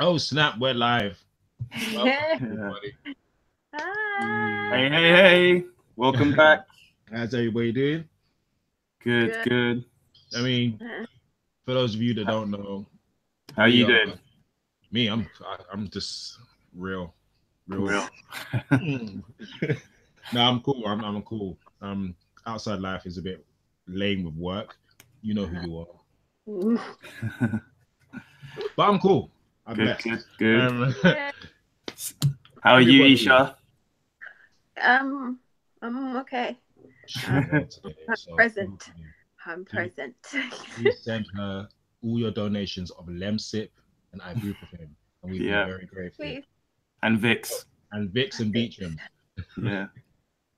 Oh snap! We're live. Yeah. Hi. Hey, hey, hey! Welcome back. How's everybody doing? Good, good. I mean, for those of you that don't know, How you doing? Me, I'm just real. Real. No, I'm cool. I'm cool. Outside life is a bit lame with work. You know who you are. But I'm cool. I'm Good, blessed. good. How are Everybody- you, Isha? I'm okay. Present. I'm present. Please send her all your donations of Lemsip and ibuprofen, and we'd be very grateful. Please. And Vix. And Vix and Beecham. Yeah.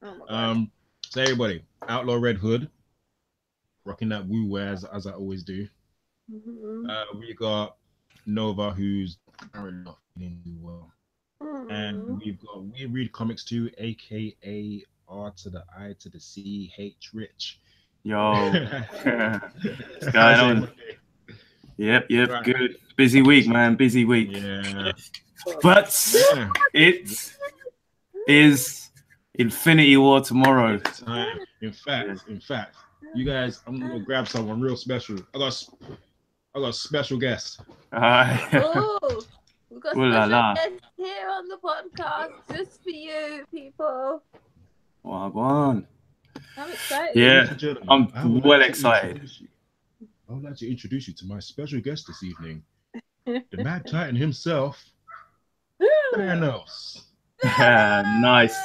Oh my God. So everybody, Outlaw Red Hood, rocking that woo wear as I always do. We got Nova, who's currently not feeling too well. And we've got We Read Comics Too, aka R to the I to the C H Rich. Yo. What's going on? Yep, Right. good. Busy week, man. Busy week. Yeah. But it is Infinity War tomorrow. In fact, you guys, I'm gonna grab someone real special. I got a special guest. Oh, we've got special guests here on the podcast just for you, people. Wagwan. I'm excited. Yeah, I'm well excited. I would like to introduce you to my special guest this evening, the Mad Titan himself, Thanos. Nice.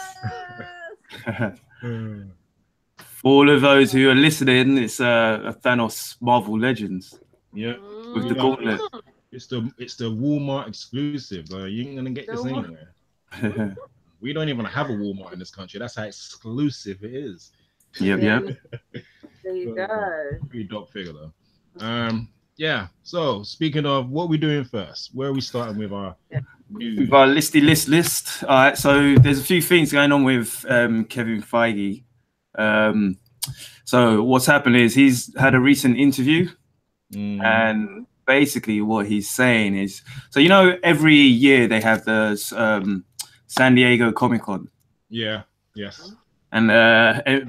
For all of those who are listening, it's a Thanos Marvel Legends. Yeah, with the gauntlet. It's the Walmart exclusive. You ain't gonna get this anywhere. We don't even have a Walmart in this country. That's how exclusive it is. Yep. There you go. Pretty dope figure though. Yeah. So speaking of, what we doing first? Where are we starting with our news? With our list? All right. So there's a few things going on with Kevin Feige. So what's happened is he's had a recent interview, and basically what he's saying is, so every year they have the San Diego Comic-Con. Yeah. Yes. And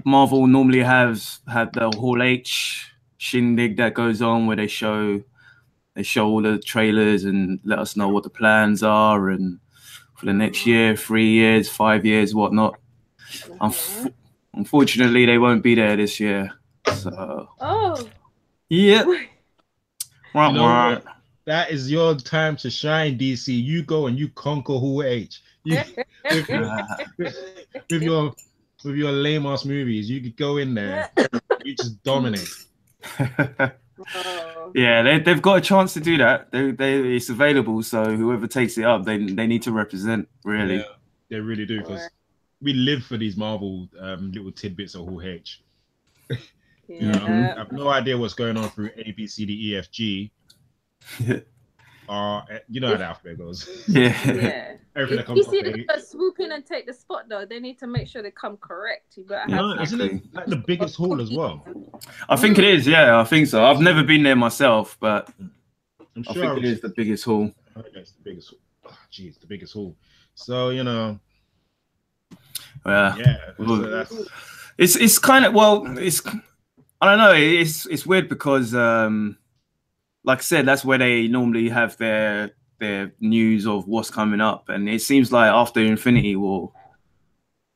Marvel normally have the Hall H shindig that goes on where they show all the trailers and let us know what the plans are and for the next year, 3 years, 5 years, whatnot. Unfortunately, they won't be there this year. So. Yeah. That is your time to shine, DC. You go and you conquer Hall H. With your lame ass movies, you could go in there, you just dominate. Yeah, they've got a chance to do that. It's available, so whoever takes it up, they need to represent. Really, yeah, they really do, because we live for these Marvel little tidbits of Hall H. I have no idea what's going on through A, B, C, D, E, F, G. You know how the alphabet goes. Yeah. If you see them swoop in and take the spot, though, they need to make sure they come correct. You better have isn't it like the biggest hall as well? I think it is. Yeah, I think so. I've never been there myself, but I'm sure I think it is the biggest hall. I think that's the biggest. Oh, geez, the biggest hall. So So it's kind of I don't know. It's weird because like I said, that's where they normally have their news of what's coming up, and it seems like after Infinity War,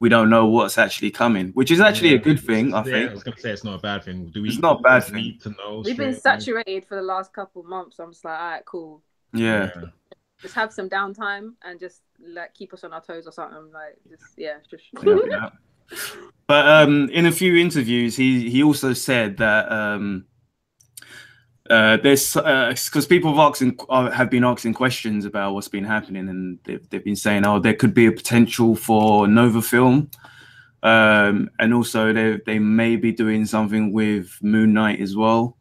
we don't know what's actually coming, which is actually a good thing. I think. I was gonna say it's not a bad thing. It's not a bad thing. Need to know? We've been saturated for the last couple of months. I'm just like, all right, cool. Yeah. Just have some downtime and just keep us on our toes or something. But in a few interviews, he also said that there's because people have been asking questions about what's been happening, and they've been saying, oh, there could be a potential for Nova film, and also they may be doing something with Moon Knight as well.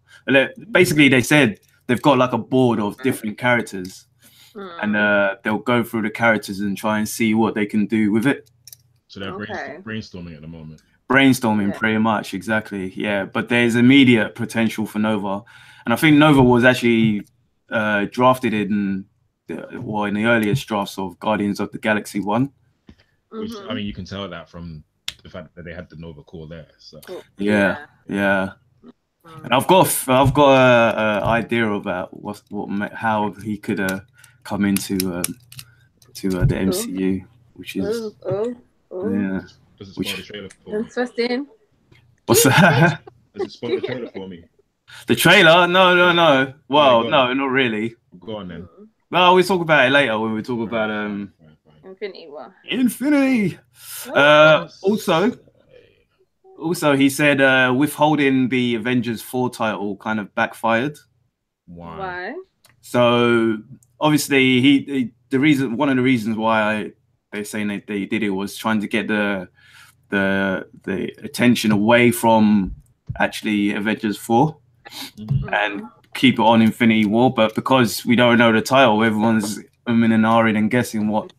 Basically, they said they've got like a board of different characters, and they'll go through the characters and try and see what they can do with it. So they're brainstorming at the moment. Brainstorming, pretty much, exactly. Yeah, but there's immediate potential for Nova, and I think Nova was actually drafted in the earliest drafts of Guardians of the Galaxy 1. Which I mean, you can tell that from the fact that they had the Nova core there. So yeah. And I've got a idea about how he could come into to the MCU, which is yeah. Does it spoil the trailer for me? Interesting. What's that? Does it spoil the trailer for me? The trailer? No. Well, no, not really. Go on then. No, we'll talk about it later when we talk about Infinity War. Infinity. Also, he said withholding the Avengers 4 title kind of backfired. Why? So obviously, one of the reasons why they're saying that they did it was trying to get the attention away from actually Avengers 4 and keep it on Infinity War. But because we don't know the title, everyone's umming and ahhing and guessing what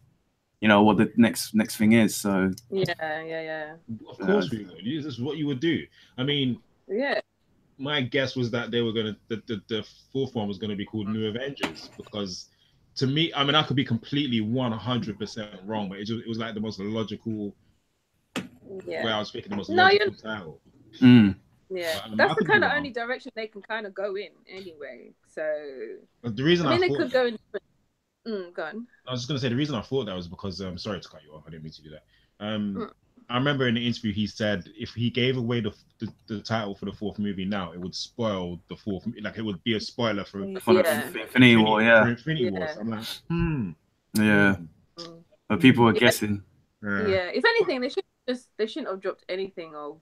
the next thing is. So yeah. Of course we would. This is what you would do. I mean, my guess was that they were gonna the fourth one was gonna be called New Avengers, because to me, I mean, I could be completely 100% wrong, but it was like the most logical way I was thinking, the most logical title. Yeah, that's the kind of only direction they can kind of go in anyway. So the reason they could go in. Go on. I was just gonna say the reason I thought that was because sorry to cut you off. I didn't mean to do that. I remember in the interview he said if he gave away the title for the fourth movie now, it would spoil the fourth. Like it would be a spoiler for Infinity War. Yeah. Infinity War. So I'm like, Yeah. But people are guessing. Yeah. If anything, they shouldn't have dropped anything of.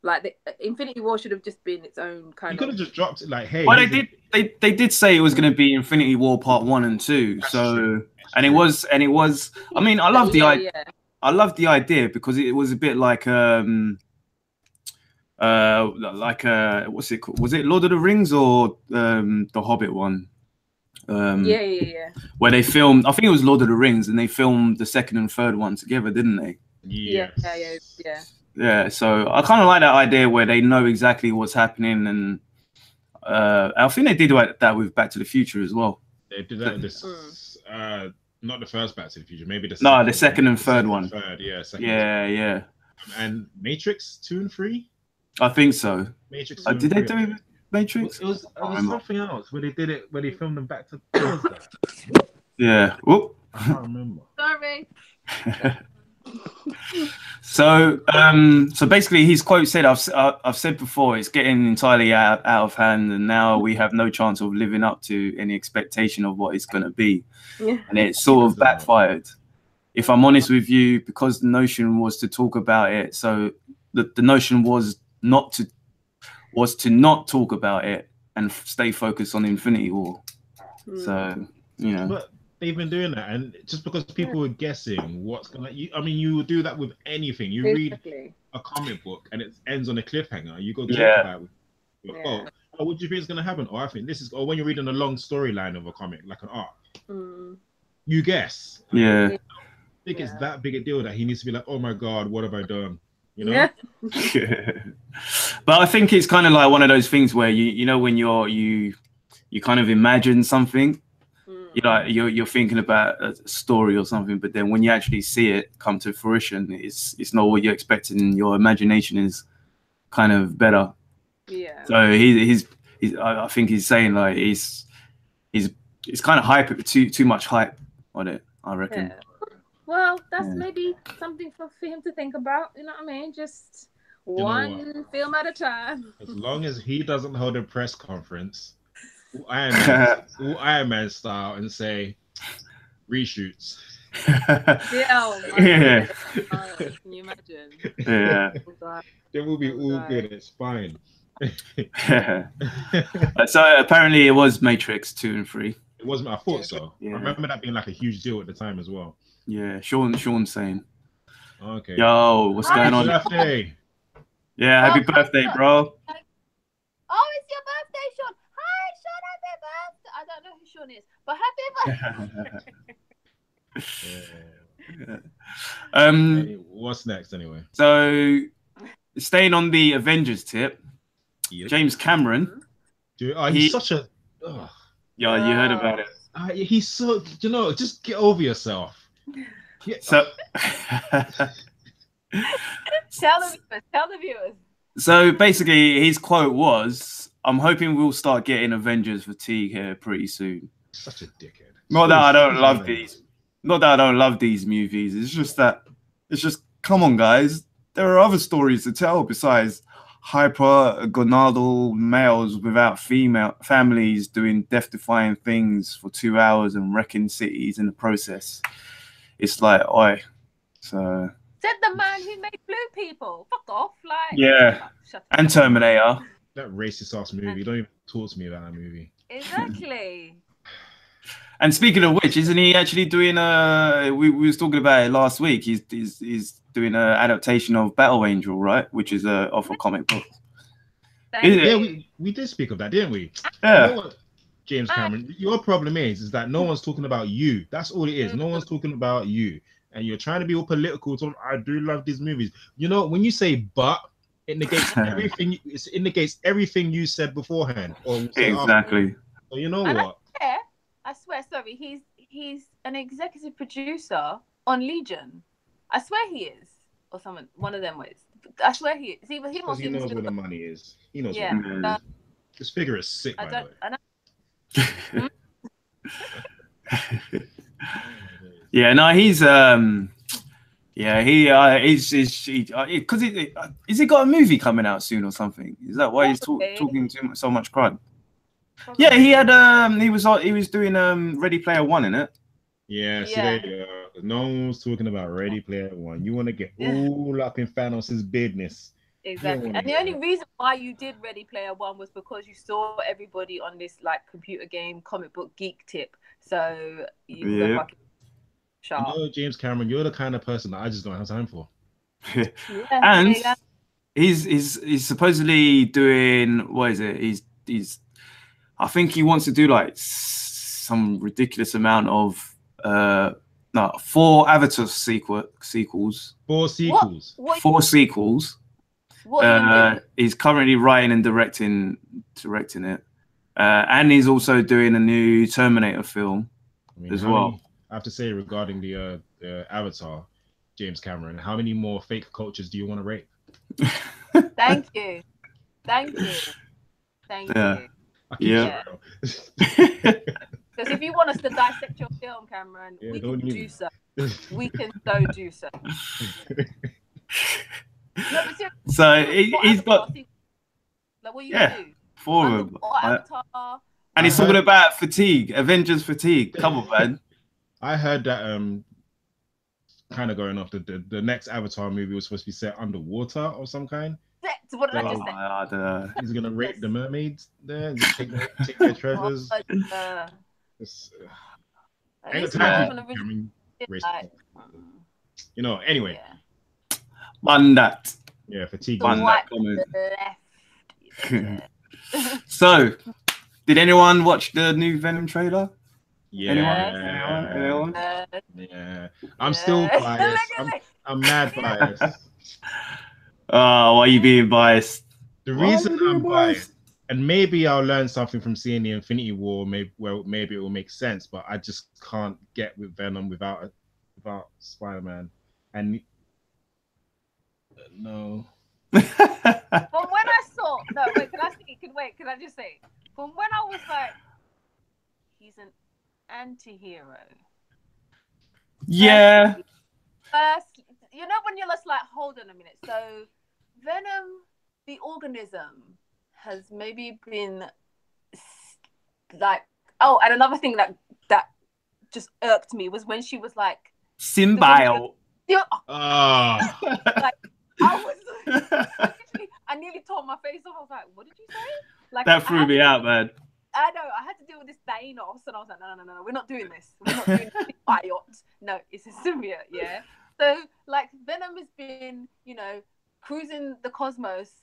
Like the Infinity War should have just been its own kind of. You could have just dropped it like, hey. Well, they did say it was going to be Infinity War Part 1 and 2. So and it was. I mean, I love the idea. I love the idea because it was a bit like what's it called? Was it Lord of the Rings or the Hobbit one? Yeah. Where they filmed, I think it was Lord of the Rings, and they filmed the second and third one together, didn't they? Yeah. Yeah, so I kind of like that idea where they know exactly what's happening, and I think they did that with Back to the Future as well. They did that with this, not the first Back to the Future, maybe the second and third one. Yeah. And Matrix 2 and 3. I think so. Matrix. Did they do it with Matrix? It was something else where they did it where they filmed them back to. Yeah. Whoop. I can't remember. Sorry. So basically, his quote said, "I've said before, it's getting entirely out of hand, and now we have no chance of living up to any expectation of what it's going to be." Yeah. And it sort of backfired. If I'm honest with you, because the notion was to talk about it, so the notion was to not talk about it and stay focused on Infinity War. So But they've been doing that, and just because people are guessing what's gonna, I mean, you would do that with anything. You read a comic book and it ends on a cliffhanger. You go talk about it. Oh, what do you think is gonna happen? Oh, I think this is. Or when you're reading a long storyline of a comic, like an arc, you guess. Yeah. I think it's that big a deal that he needs to be like, oh my god, what have I done? You know. Yeah. But I think it's kind of like one of those things where you know when you kind of imagine something. You're thinking about a story or something, but then when you actually see it come to fruition, it's not what you're expecting. Your imagination is kind of better. Yeah. So he's I think he's saying like he's kind of hype, too much hype on it, I reckon. Yeah. Well, that's maybe something for him to think about. You know what I mean? Just one film at a time. As long as he doesn't hold a press conference. Iron Man style and say reshoots. Yeah. Can you imagine? Yeah. Then we'll be all good. It's fine. So apparently it was Matrix 2 and 3. It wasn't. I thought so. Yeah. I remember that being like a huge deal at the time as well. Yeah. Sean saying. Okay. Yo, what's going on? Birthday. Yeah, happy birthday, bro. Oh, it's your birthday, Sean. Hi, Sean, happy birthday. I don't know who Sean is, but happy birthday. What's next anyway? So staying on the Avengers tip, James Cameron. Dude, he's such a. Yeah, you heard about it. He's so. You know, just get over yourself. Yeah. So. Tell the viewers. So basically, his quote was, "I'm hoping we'll start getting Avengers fatigue here pretty soon." Such a dickhead. Not that I don't love these. Not that I don't love these movies. It's just come on, guys. There are other stories to tell besides hyper-gonadal males without female families doing death-defying things for 2 hours and wrecking cities in the process. It's like, oi. So. Said the man who made Blue People. Fuck off. Like. Yeah. And Terminator. That racist ass movie. Don't even talk to me about that movie. Exactly. And speaking of which, isn't he actually doing we was talking about it last week. He's doing an adaptation of Battle Angel, right? Which is off a comic book. Yeah, we did speak of that, didn't we? Yeah. You know what, James Cameron, your problem is that no one's talking about you. That's all it is. No one's talking about you. And you're trying to be all political. So I do love these movies. You know, when you say "but," it negates everything. It negates everything you said beforehand. Or exactly. So you know what? I swear, sorry, he's an executive producer on Legion. I swear he is, or someone, one of them ways. I swear he is. He knows where the money is. He knows. Yeah. Where the money is. This figure is sick. By the way. Yeah, no, he's because is he got a movie coming out soon or something? Is that why he's talking so much crud? Probably. Yeah, he had he was doing Ready Player One, in it. Yeah, see, no one was talking about Ready Player One. You want to get all up in Thanos' business. Exactly. And the only reason why you did Ready Player One was because you saw everybody on this like computer game comic book geek tip. So you were fucking sharp. You know, James Cameron, you're the kind of person that I just don't have time for. And he's supposedly doing, what is it? He's I think he wants to do like some ridiculous amount of 4 Avatar sequels. 4 sequels. What? 4 sequels. He's currently writing and directing it, and he's also doing a new Terminator film as well. I have to say regarding the Avatar, James Cameron, how many more fake cultures do you want to rape? Thank you. Yeah. Because if you want us to dissect your film, Cameron, we can do so. We can do so. No, so he's got. Like, what you do? 4 of them. Avatar. And he's talking about fatigue, Avengers fatigue. Come on, man. I heard that kind of going off the next Avatar movie was supposed to be set underwater or some kind. What did I just say? I don't know. He's gonna rape the mermaids there and just take their treasures. You know, anyway. That. Yeah, fatigue. That comment. So, did anyone watch the new Venom trailer? Yeah. Anyone? Yeah. I'm still biased. I'm mad biased. Oh, why are you being biased? The reason I'm biased, and maybe I'll learn something from seeing the Infinity War. Maybe it will make sense, but I just can't get with Venom without Spider-Man. And no. From when I saw, can I just say, from when I was like, he's an anti-hero. Yeah. First, you know when you're just like, hold on a minute. So Venom, the organism, has maybe been like, oh, and another thing that just irked me was when she was like symbiote. Like, I nearly tore my face off. I was like, what did you say? Like, that threw me out, man. I know. I had to deal with this Thanos, and I was like, no, we're not doing this. We're not doing symbiote. No, it's a symbiote, yeah? So, like, Venom has been, cruising the cosmos,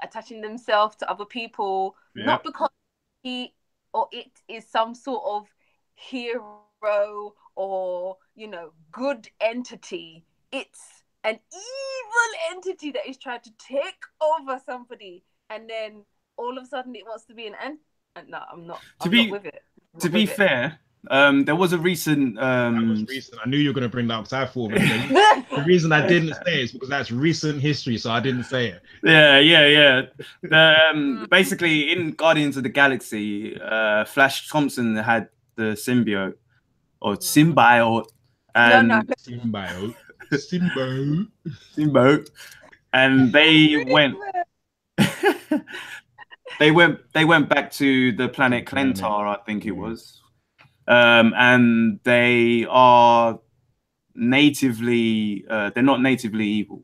attaching themselves to other people, not because he or it is some sort of hero or, good entity. It's an evil entity that is trying to take over somebody, and then all of a sudden it wants to be no, I'm not with it. To be fair, there was a recent. That was recent. I knew you were going to bring that up because I thought the reason I didn't say it is because that's recent history, so I didn't say it. Yeah. Basically, in Guardians of the Galaxy, Flash Thompson had the symbiote or symbiote, and symbiote, and they went. They went back to the planet Clentar, I think it was. And they are natively, they're not natively evil.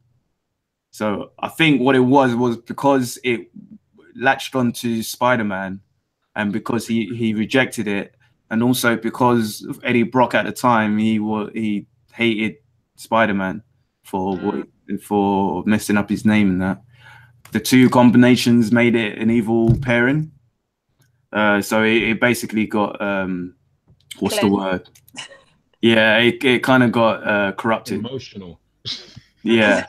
So I think what it was because it latched onto Spider-Man, and because he rejected it, and also because Eddie Brock at the time, he hated Spider-Man for messing up his name and that. The two combinations made it an evil pairing. So it basically got what's the word? Yeah, it kind of got corrupted. Emotional. It Yeah.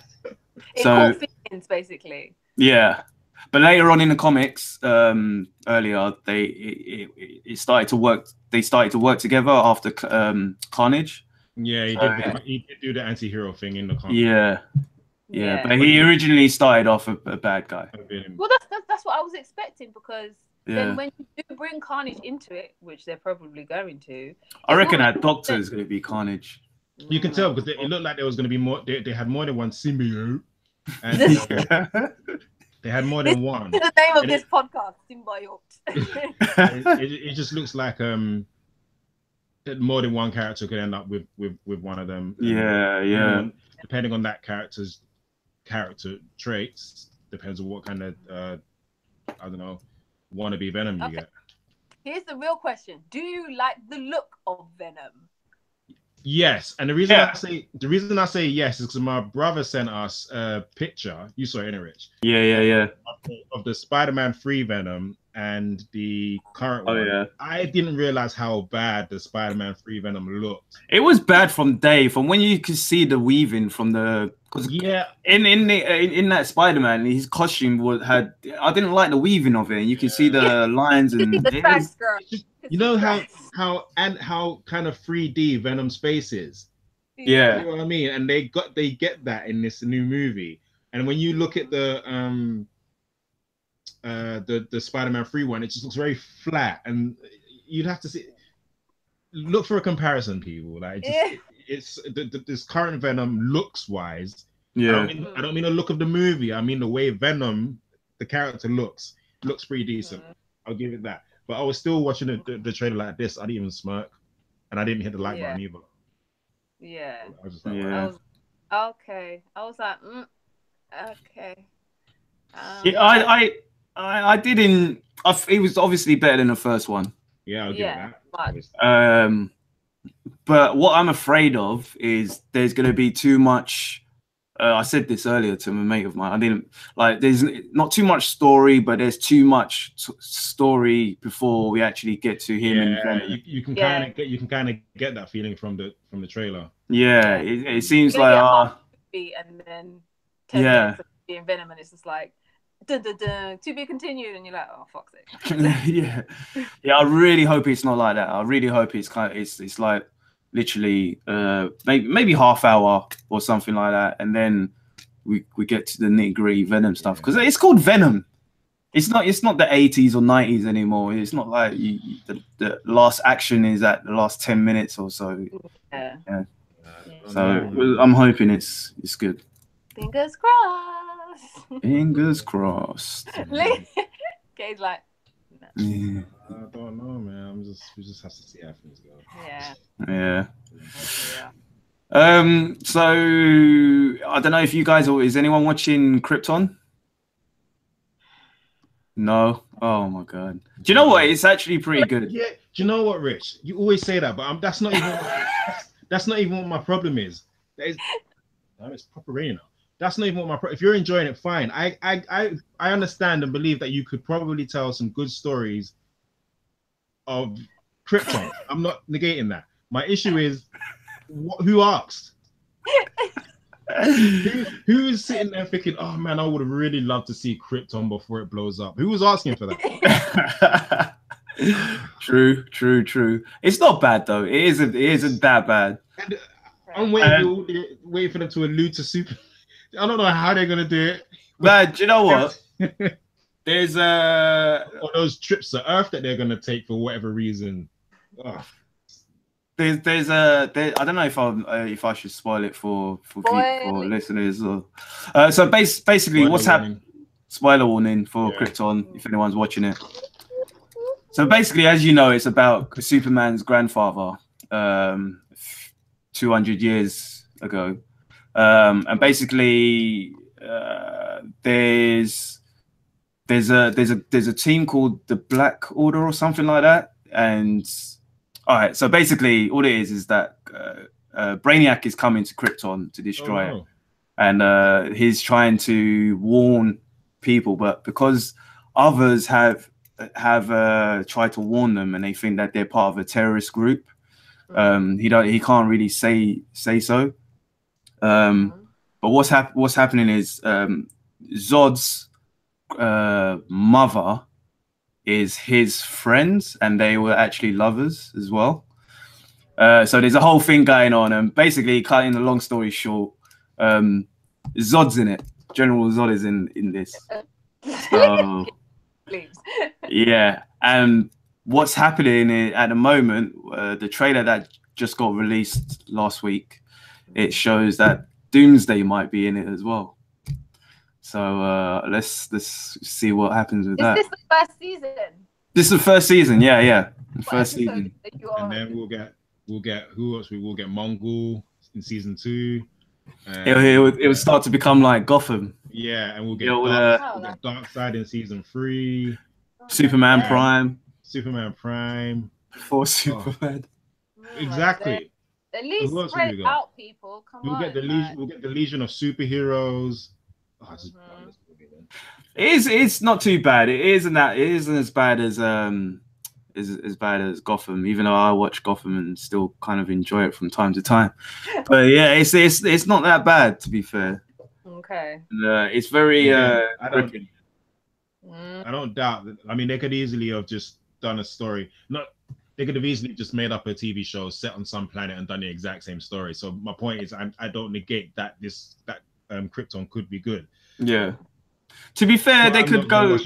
caught feelings, basically. Yeah. But later on in the comics, earlier it started to work. They started to work together after Carnage. Yeah, he did do the anti-hero thing in the comics. Yeah, but he originally started off a bad guy. Well, that's what I was expecting, because then when you do bring Carnage into it, which they're probably going to, I reckon our Doctor is going to be Carnage. You can tell because it looked like there was going to be more. They had more than one symbiote, and they had more than one. This is the name of this podcast, Symbiote. It just looks like more than one character could end up with one of them. Depending on that character's character traits, depends on what kind of I don't know, wannabe Venom you get. Here's the real question: do you like the look of Venom? Yes, and the reason I say yes is because my brother sent us a picture. You saw it, Rich? Yeah. Of the Spider-Man 3 Venom and the current one. Yeah. I didn't realize how bad the Spider-Man 3 Venom looked. It was bad from when you could see the weaving from the. In that Spider-Man, his costume had. I didn't like the weaving of it. You can see the lines and you know how kind of 3D Venom's face is. Yeah, you know what I mean. And they get that in this new movie. And when you look at the Spider-Man 3 one, it just looks very flat, and you'd have to look for a comparison, people. Like it's this current Venom looks wise. Yeah, I don't mean the look of the movie. I mean the way Venom, the character looks pretty decent. I'll give it that. But I was still watching the trailer like this. I didn't even smirk, and I didn't hit the like button either. Yeah. I was just like, okay. I was like, okay. I didn't. It was obviously better than the first one. Yeah, I'll give it that. But what I'm afraid of is there's going to be too much. I said this earlier to a mate of mine. I didn't like. There's not too much story, but there's too much story before we actually get to him. Yeah, you can kind of get that feeling from the trailer. Yeah, it seems like and then 10 minutes of being Venom, and it's just like dun, dun, dun, to be continued, and you're like, oh fuck's sake. yeah. I really hope it's not like that. I really hope it's it's like literally maybe half hour or something like that, and then we get to the nitty-gritty Venom stuff, because it's called Venom. It's not the 80s or 90s anymore. It's not like the last action is at the last 10 minutes or so. Yeah. So I'm hoping it's good. Fingers crossed. Fingers crossed. Gay's like, no. Yeah. I don't know, man. We just have to see how things go. Yeah. So I don't know if you guys is anyone watching Krypton? No. Oh my god. Do you know what? It's actually pretty good. Yeah. Do you know what, Rich? You always say that, but that's not even that's not even what my problem is. It's proper rain now. That's not even what my problem. If you're enjoying it, fine. I understand and believe that you could probably tell some good stories of Krypton. I'm not negating that. My issue is who asked? Who is sitting there thinking, oh man, I would have really loved to see Krypton before it blows up? Who was asking for that? True. It's not bad though. It isn't that bad. And I'm waiting for them to allude to super. I don't know how they're gonna do it. But do you know what? There's or those trips to Earth that they're gonna take for whatever reason. Oh. There's I don't know if I should spoil it for listeners or so basically spoiler what's happening. Spoiler warning for Krypton if anyone's watching it. So basically, as you know, it's about Superman's grandfather 200 years ago, and basically there's a team called the Black Order or something like that, and all right, so basically all it is that Brainiac is coming to Krypton to destroy it, and he's trying to warn people, but because others have tried to warn them and they think that they're part of a terrorist group, he can't really say so. But what's happening is Zod's mother is his friends, and they were actually lovers as well. So there's a whole thing going on, and basically, cutting the long story short, Zod's in it. General Zod is in this. So, yeah, and what's happening at the moment, the trailer that just got released last week, it shows that Doomsday might be in it as well. So let's see what happens with that. Is this the first season? This is the first season, yeah. The first season. And then we'll get who else? We will get Mongol in season 2. It would start to become like Gotham. Yeah, and we'll get Darkseid in season 3. Superman Prime. Superman Prime. For Superman. Exactly. At least spread out, people. We'll get the Legion of Superheroes. Oh, it's not too bad. It isn't as bad as Gotham, even though I watch Gotham and still kind of enjoy it from time to time. But yeah, it's not that bad, to be fair. Okay. It's very I don't doubt that. I mean, they could easily have just done a story. They could have easily just made up a TV show set on some planet and done the exact same story. So my point is, I don't negate that Krypton could be good. Yeah. To be fair, they could go.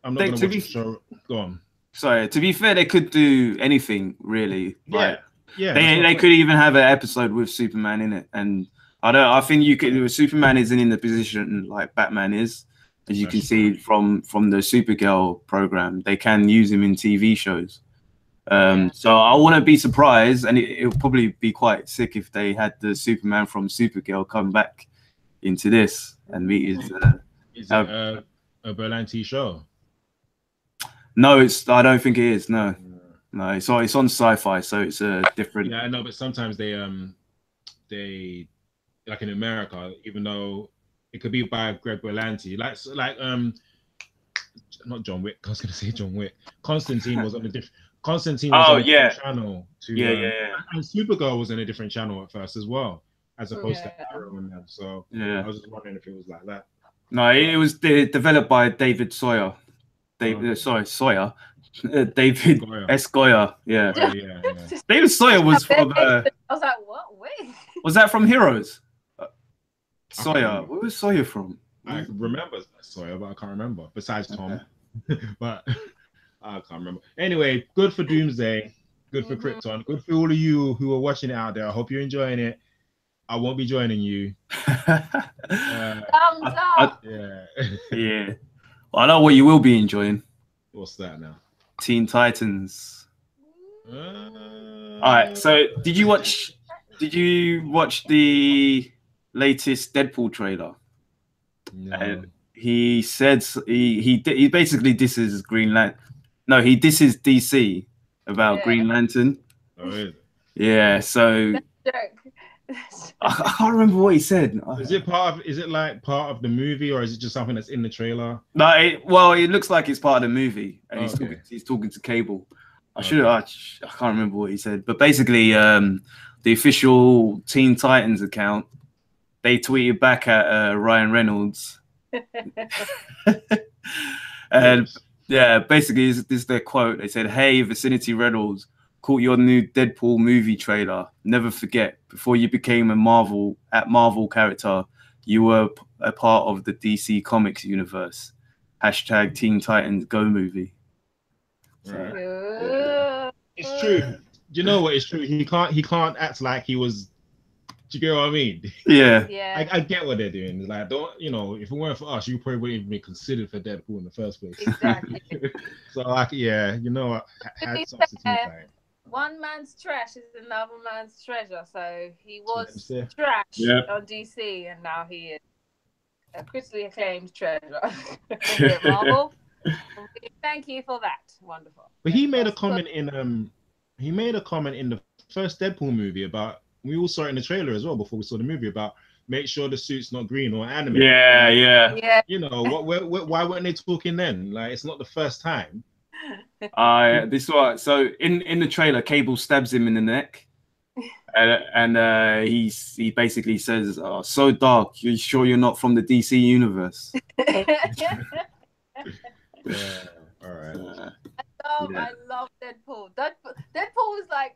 I'm not going to watch the show. Go on. Sorry. To be fair, they could do anything really. Yeah. Yeah. They could even have an episode with Superman in it, and I think you could. Superman isn't in the position like Batman is, as you can see from the Supergirl program. They can use him in TV shows. So I wouldn't be surprised, and it would probably be quite sick if they had the Superman from Supergirl come back into this and meet his. Is it a Berlanti show? No, I don't think it is. No, it's on Syfy, so it's a different. Yeah, I know, but sometimes they like in America, even though it could be by Greg Berlanti, like not John Wick. I was going to say John Wick. Constantine was on a different. Constantine was on a different channel and Supergirl was in a different channel at first as well, as opposed to Arrow and them. So I was just wondering if it was like that. No, it was developed by David Sawyer. David S. Goyer. Yeah. David Sawyer was from. I was like, what? Wait. Was that from Heroes? Sawyer. Where was Sawyer from? I remember Sawyer, but I can't remember. Besides Tom, but. I can't remember. Anyway, good for Doomsday. Good for Krypton. Good for all of you who are watching it out there. I hope you're enjoying it. I won't be joining you. Thumbs up. Yeah. Well, I know what you will be enjoying. What's that now? Teen Titans. All right. So, did you watch the latest Deadpool trailer? No. He said he basically disses Green Lantern. No, he disses DC about Green Lantern. Oh, really? Yeah, so I can't remember what he said. Is it part of the movie, or is it just something that's in the trailer? No, it looks like it's part of the movie, and he's talking to Cable. I can't remember what he said, but basically, the official Teen Titans account, they tweeted back at Ryan Reynolds. And yeah, basically this is their quote. They said, "Hey, Vicinity Reynolds, caught your new Deadpool movie trailer. Never forget, before you became a Marvel character, you were a part of the DC Comics universe. Hashtag Teen Titans Go movie." Right. Yeah. It's true. You know what? It's true. He can't act like he was. Do you get what I mean? Yeah. Yeah. I get what they're doing. It's like, don't, you know, if it weren't for us, you probably wouldn't even be considered for Deadpool in the first place. Exactly. So like, yeah, you know what? Hats off to Teen Titans. One man's trash is another man's treasure. So he was Yep. trash Yep. on DC, and now he is a critically acclaimed treasure here at Marvel. Thank you for that. Wonderful. But he made a comment in the first Deadpool movie about, we all saw it in the trailer as well before we saw the movie, about make sure the suit's not green or animated. Yeah, yeah. Yeah. You know why weren't they talking then? Like, it's not the first time. This one. So in the trailer, Cable stabs him in the neck, and he basically says, "Oh, so dark. You sure you're not from the DC universe?" Yeah. All right. I love Deadpool. Deadpool is like,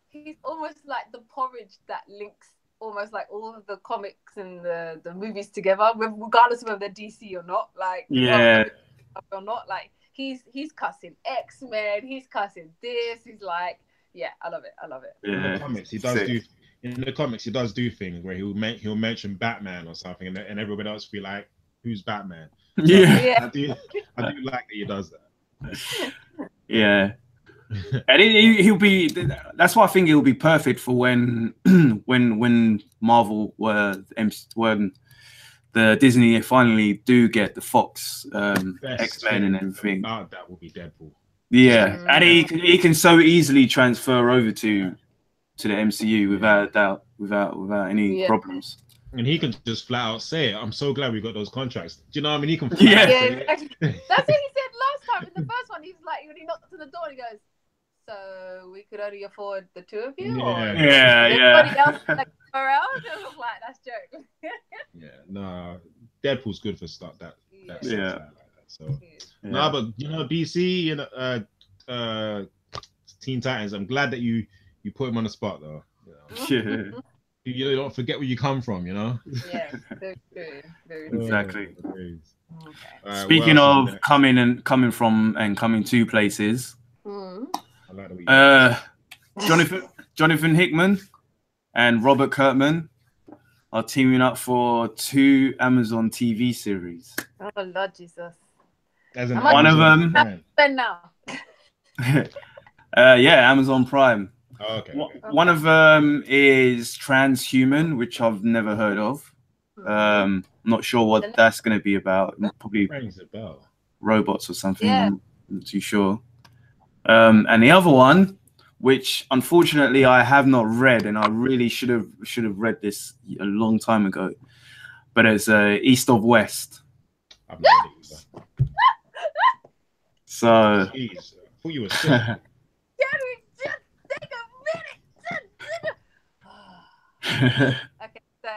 he's almost like the porridge that links almost like all of the comics and the movies together, regardless of whether they're DC or not. Like, yeah, or not. Like, he's cussing X-Men, he's cussing this. He's like, yeah, I love it. yeah. In the comics, he does do. In the comics, he does do things where he'll mention Batman or something, and everybody else will be like, "Who's Batman?" So Yeah. I do like that he does that. Yeah. And he'll be. That's why I think he'll be perfect for when Marvel when the Disney finally do get the Fox X-Men and everything. That will be Deadpool. Yeah, and he can so easily transfer over to the MCU without a doubt, without any problems. And he can just flat out say it. I'm so glad we got those contracts. Do you know what I mean? He can flat Yeah, out say exactly. That's what he said last time in the first one. He's like, when he knocked on the door, he goes, "So we could only afford the two of you, or everybody else like around?" I was like, "That's joke." Yeah, no, Deadpool's good for stuff that like that. So but you know, DC and Teen Titans. I'm glad that you put him on the spot though. You know? You don't forget where you come from, you know. Yeah, very true. Exactly. Okay. Speaking of coming from and coming to places, I like the way Jonathan Hickman and Robert Kirkman are teaming up for 2 Amazon TV series. Oh Lord Jesus! One of them. Spend now. Amazon Prime. Oh, okay. One of them is Transhuman, which I've never heard of. Not sure what that's going to be about. Probably robots or something. Yeah. I'm not too sure. And the other one, which unfortunately I have not read, and I really should have read this a long time ago, but it's East of West. I've not read it either. So. Jeez, I thought you were sick. Okay, so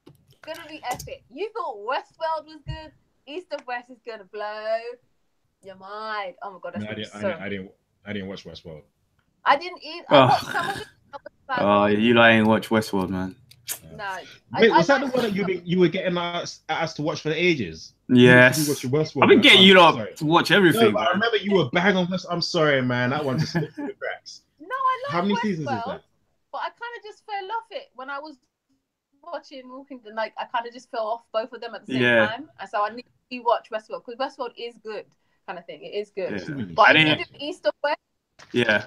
it's gonna be epic. You thought Westworld was good. East of West is gonna blow your mind. Oh my god, that's I didn't watch Westworld. I didn't either. I watched some of it. Like, you ain't watch Westworld, man. No. Wait, was that the one that you were getting us to watch for ages? Yes. Westworld, I've been getting you lot to watch everything. No, I remember you were bang on this. I'm sorry, man. That one just slipped through the cracks. No, I love How many Westworld, seasons is that? But I kind of just fell off it when I was watching Walking Dead. Like, I kind of just fell off both of them at the same time, and so I need to watch Westworld because Westworld is good, kind of thing. It is good. Yeah. But I did East of West. Yeah.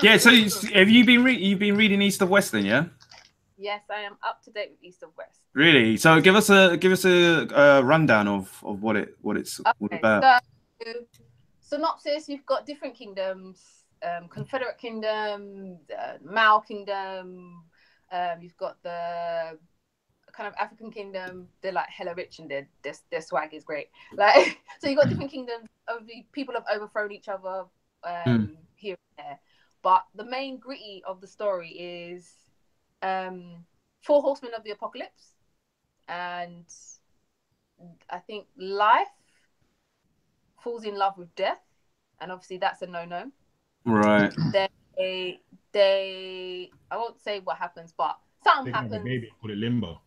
Yeah. So have you been reading East of West then? Yeah. Yes, I am up to date with East of West. Really? So give us a rundown of what it's all about. So, synopsis: you've got different kingdoms. Confederate Kingdom, Mao Kingdom. You've got the kind of African Kingdom. They're like hella rich and their swag is great. Like, so you've got different kingdoms. Of the people have overthrown each other here and there. But the main gritty of the story is Four Horsemen of the Apocalypse, and I think Life falls in love with death, and obviously that's a no-no. Right. They I won't say what happens, but something happens. Have a baby, call it Limbo.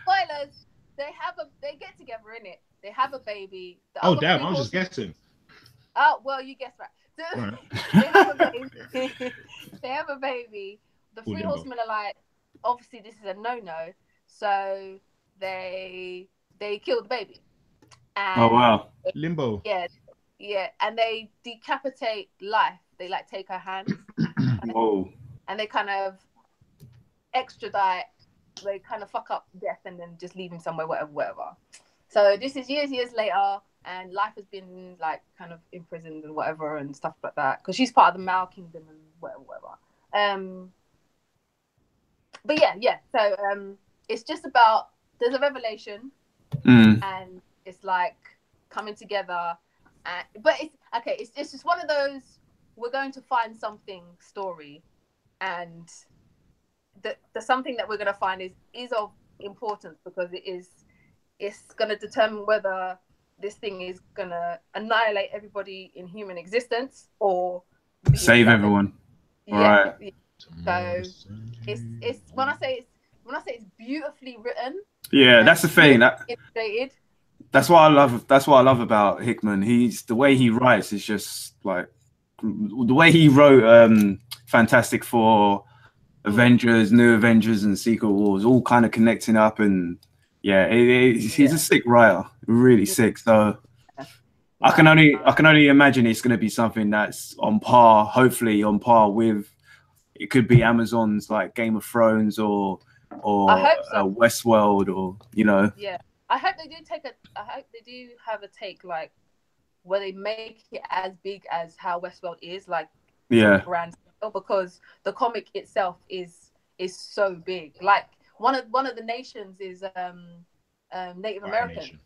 Spoilers. They get together in it. They have a baby. Oh damn! I was just guessing. Oh well, you guessed right. Right. They have a baby. They have a baby. The three horsemen are like, obviously this is a no-no, so they kill the baby. And oh wow. Limbo. Yeah, and they decapitate Life. They like take her hands. Whoa. And they kind of extradite. They kind of fuck up Death and then just leave him somewhere, whatever. So this is years later, and Life has been like kind of imprisoned and whatever and stuff like that because she's part of the Mao Kingdom and whatever. But yeah. So it's just about there's a revelation, and it's like coming together. But it's okay. It's just one of those we're going to find something story, and the something that we're going to find is of importance because it's going to determine whether this thing is going to annihilate everybody in human existence or save everyone. Yeah. Right. So it's when I say it's beautifully written. Yeah, that's the thing. Illustrated. That's what I love. That's what I love about Hickman. The way he writes is just like the way he wrote Fantastic Four, Avengers, New Avengers, and Secret Wars, all kind of connecting up. And yeah, he's a sick writer, really sick. So I can only imagine it's going to be something that's on par, hopefully on par with. It could be Amazon's like Game of Thrones or Westworld, or Yeah. I hope they do have a take like where they make it as big as how Westworld is, like grand scale, because the comic itself is so big. Like one of the nations is Native American.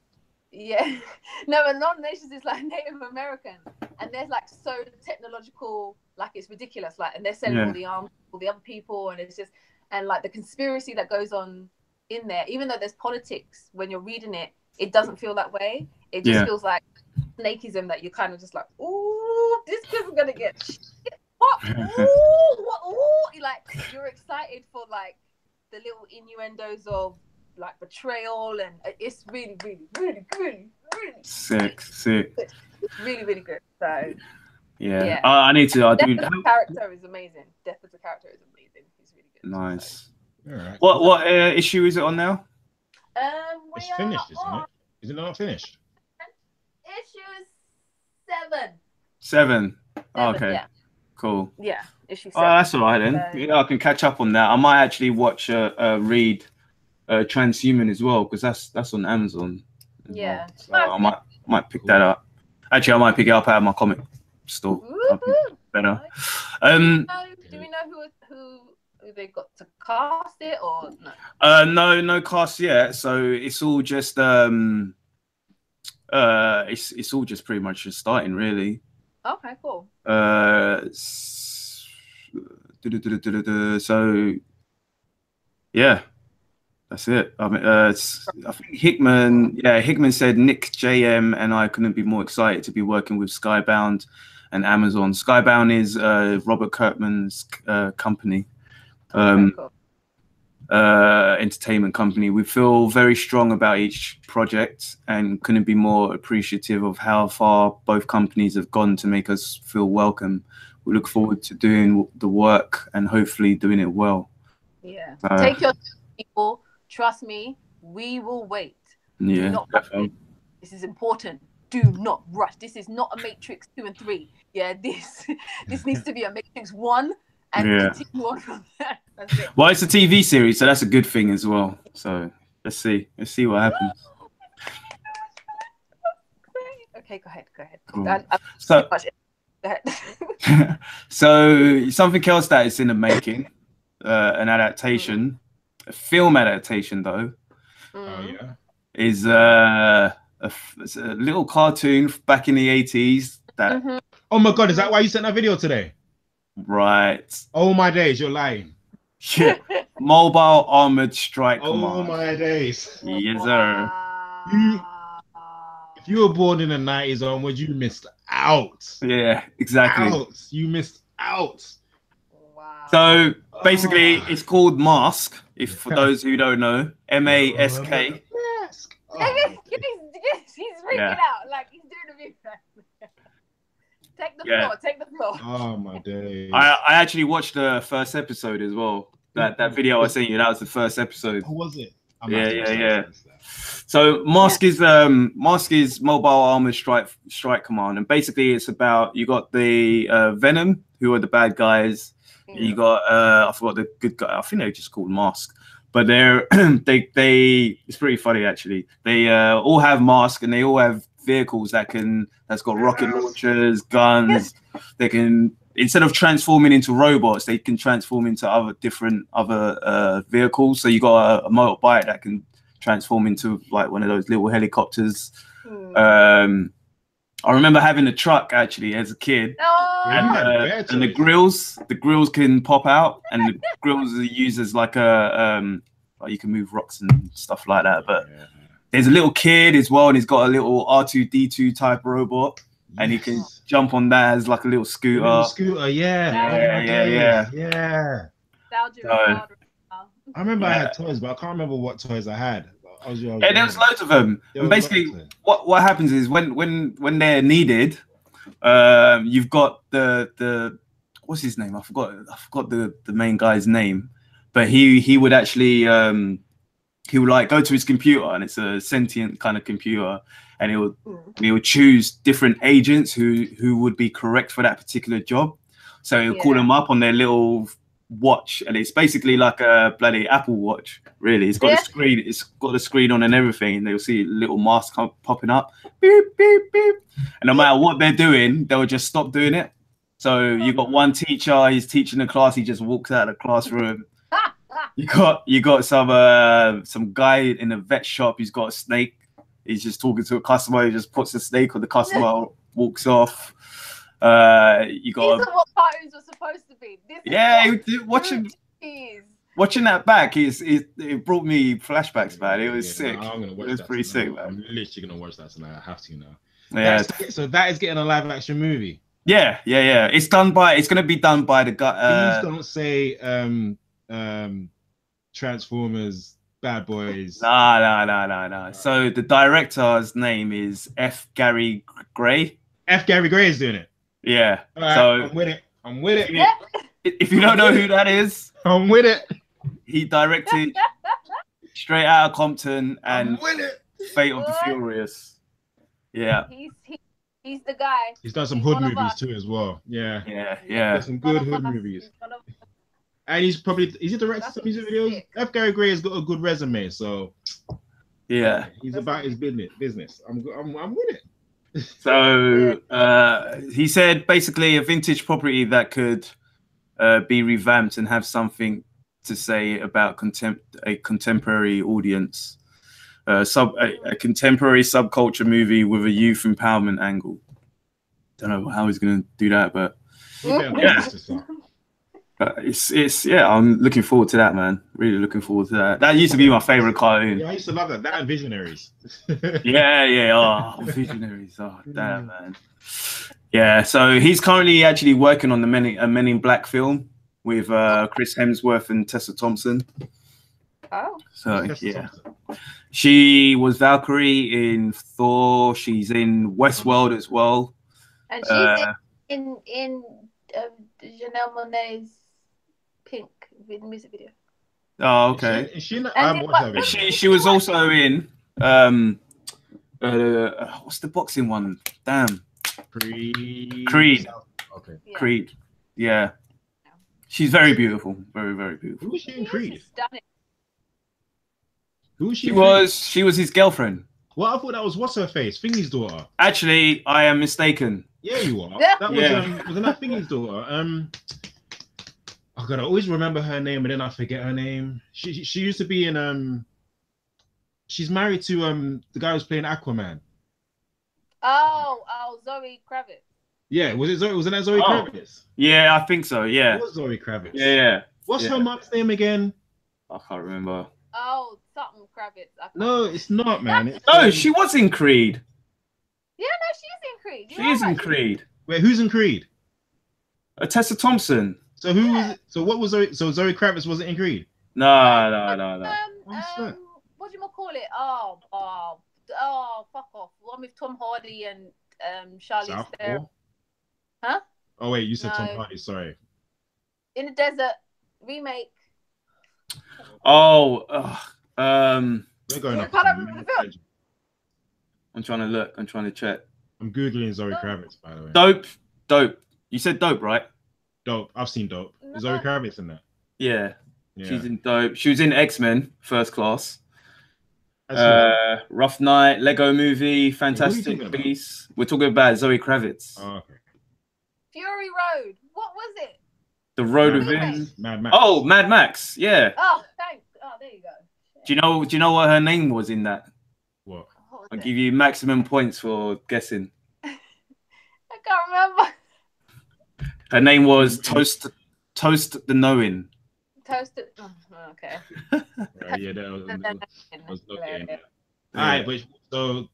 Yeah, no, a lot of nations is like Native American, and there's like so technological, like it's ridiculous. Like, and they're selling all the arms, all the other people, and it's just and like the conspiracy that goes on in there, even though there's politics, when you're reading it, it doesn't feel that way. It just feels like snakeism that you're kind of just like, ooh, this isn't gonna get shit. What? Ooh, like you're excited for like the little innuendos of like betrayal, and it's really sick. It's really good. So yeah. I need to. The character is amazing. Death as a character is amazing. He's really good. Nice. So. All right. What issue is it on now? It's finished, isn't it? Is it not finished? Issue 7. 7. Oh, okay. Yeah. Cool. Yeah. Issue 7. Oh, that's all right then. I can catch up on that. I might actually read Transhuman as well, because that's on Amazon. Yeah. Well. So I might pick that up. Actually, I might pick it up out of my comic store. Better. Do we know who they got to cast it or no? No cast yet. So it's all just it's all just pretty much just starting, really. Okay, cool. So yeah, that's it. I mean, I think Hickman said Nick JM and I couldn't be more excited to be working with Skybound and Amazon. Skybound is Robert Kirkman's company. Entertainment company. We feel very strong about each project and couldn't be more appreciative of how far both companies have gone to make us feel welcome. We look forward to doing the work and hopefully doing it well. Yeah. Take your time, people. Trust me, we will wait. Yeah, definitely. This is important. Do not rush. This is not a Matrix 2 and 3. Yeah, this needs to be a Matrix 1 and continue on from that. That's it. Well, it's a TV series, so that's a good thing as well. So let's see what happens. Okay, go ahead. Cool. So, go ahead. So something else that is in the making, an adaptation, a film adaptation though, is it's a little cartoon back in the 80s that. Oh my god, is that why you sent that video today? Right. Oh my days, you're lying. Yeah. Mobile Armored Strike Oh Command. my days. Yes, sir. If you were born in the 90s onwards, you missed out. Yeah, exactly. You missed out. Wow. So basically, it's called M.A.S.K. If for those who don't know, M.A.S.K. M.A.S.K. He's freaking Yeah. out like he's doing a big Take the floor. Take the floor. Oh my days. I actually watched the first episode as well. That video I sent you, that was the first episode. Who was it? Yeah. So M.A.S.K is Mobile Armored Strike Command, and basically it's about, you got the Venom, who are the bad guys. You got I forgot the good guy. I think they're just called M.A.S.K, but they're they it's pretty funny actually. They all have M.A.S.K and they all have vehicles that's got rocket launchers, guns. They can, instead of transforming into robots, they can transform into other vehicles. So you got a motorbike that can transform into like one of those little helicopters. I remember having a truck actually as a kid, and the grills can pop out, and the grills are used as like like you can move rocks and stuff like that. But there's a little kid as well, and he's got a little R2D2 type robot, and he can jump on that as like a little scooter. Yeah. I remember I had toys, but I can't remember what toys I had. Yeah, there was loads of them. And basically, what happens is when they're needed, you've got the what's his name? I forgot the main guy's name, but he would actually he would like go to his computer, and it's a sentient kind of computer, and he would choose different agents who would be correct for that particular job. So he'll call them up on their little watch, and it's basically like a bloody Apple Watch, really. It's got a screen, on and everything, and they'll see a little mask popping up, beep beep beep, and no matter what they're doing, they'll just stop doing it. So you got one teacher, he's teaching the class, he just walks out of the classroom. You got some guy in a vet shop, he's got a snake, he's just talking to a customer, he just puts the snake on the customer, walks off. You got these are what cartoons were supposed to be. Watching that back, it brought me flashbacks, man. It was sick. No, I'm gonna watch it was that pretty tonight. sick, man. I'm literally gonna watch that tonight. I have to now. Yeah. So that is getting a live action movie. Yeah. It's gonna be done by the guy. Please don't say Transformers Bad Boys. No. So the director's name is F. Gary Gray. F. Gary Gray is doing it. Yeah. Right, so I'm with it. If you don't know who that is, I'm with it. He directed Straight Outta Compton and Fate of the Furious. Yeah. He's the guy. He's done some hood movies too as well. Yeah. Some good hood movies. And he's he directed some music videos. F. Gary Gray has got a good resume, so yeah, he's about his business. I'm with it. So he said basically a vintage property that could be revamped and have something to say about a contemporary audience, a contemporary subculture movie with a youth empowerment angle. Don't know how he's going to do that, but I'm looking forward to that, man. Really looking forward to that. That used to be my favorite cartoon. Yeah, I used to love that. That and Visionaries. Yeah. Oh, Visionaries. Oh, damn, man. Yeah. So he's currently actually working on the Men in Black film with Chris Hemsworth and Tessa Thompson. Oh. So yeah, she was Valkyrie in Thor. She's in Westworld as well. And she's in Janelle Monáe's Pink music video. Oh, okay. She was also in what's the boxing one? Damn. Creed. Okay. Yeah. Creed. Yeah. She's very beautiful. Very, very beautiful. Who was she in Creed? Stunning. Who was she? She was his girlfriend. Well, I thought that was what's her face, Thingy's daughter. Actually, I am mistaken. Yeah, you are. That was wasn't that Thingy's daughter? Oh god, I always remember her name, and then I forget her name. She used to be in she's married to the guy who's playing Aquaman. Oh, Zoe Kravitz. Yeah, wasn't that Zoe Oh. Kravitz? Yeah, I think so. Yeah. It was Zoe Kravitz. Yeah. What's Yeah. her mom's name again? I can't remember. Oh, something Kravitz. I can't No, remember. it's not, man. It's, No, she was in Creed. Yeah, no, she's in Creed. She is in Creed. Wait, who's in Creed? Tessa Thompson. So who was? So what was Zoe? So Zoe Kravitz wasn't in Creed. No. What do you call it? Fuck off. One with Tom Hardy and Charlize Theron. Huh? Oh wait, you said No. Tom Hardy. Sorry. In the Desert remake. Oh. We're going up. I'm trying to look. I'm trying to check. I'm googling Zoe Kravitz, by the way. Dope. You said Dope, right? Dope. I've seen Dope. Is Zoe Kravitz in that? Yeah. She's in Dope. She was in X-Men First Class. Rough Night, Lego Movie, Fantastic Beasts. We're talking about Zoe Kravitz. Oh, okay. Fury Road. What was it? The Road Within. Mad Max. Oh, Mad Max. Yeah. Oh, thanks. Oh, there you go. Do you know what her name was in that? What? I'll give you maximum points for guessing. I can't remember. Her name was Toast the Knowing. Toasted. Oh, okay. Right, yeah, that was okay. Yeah. All right, but so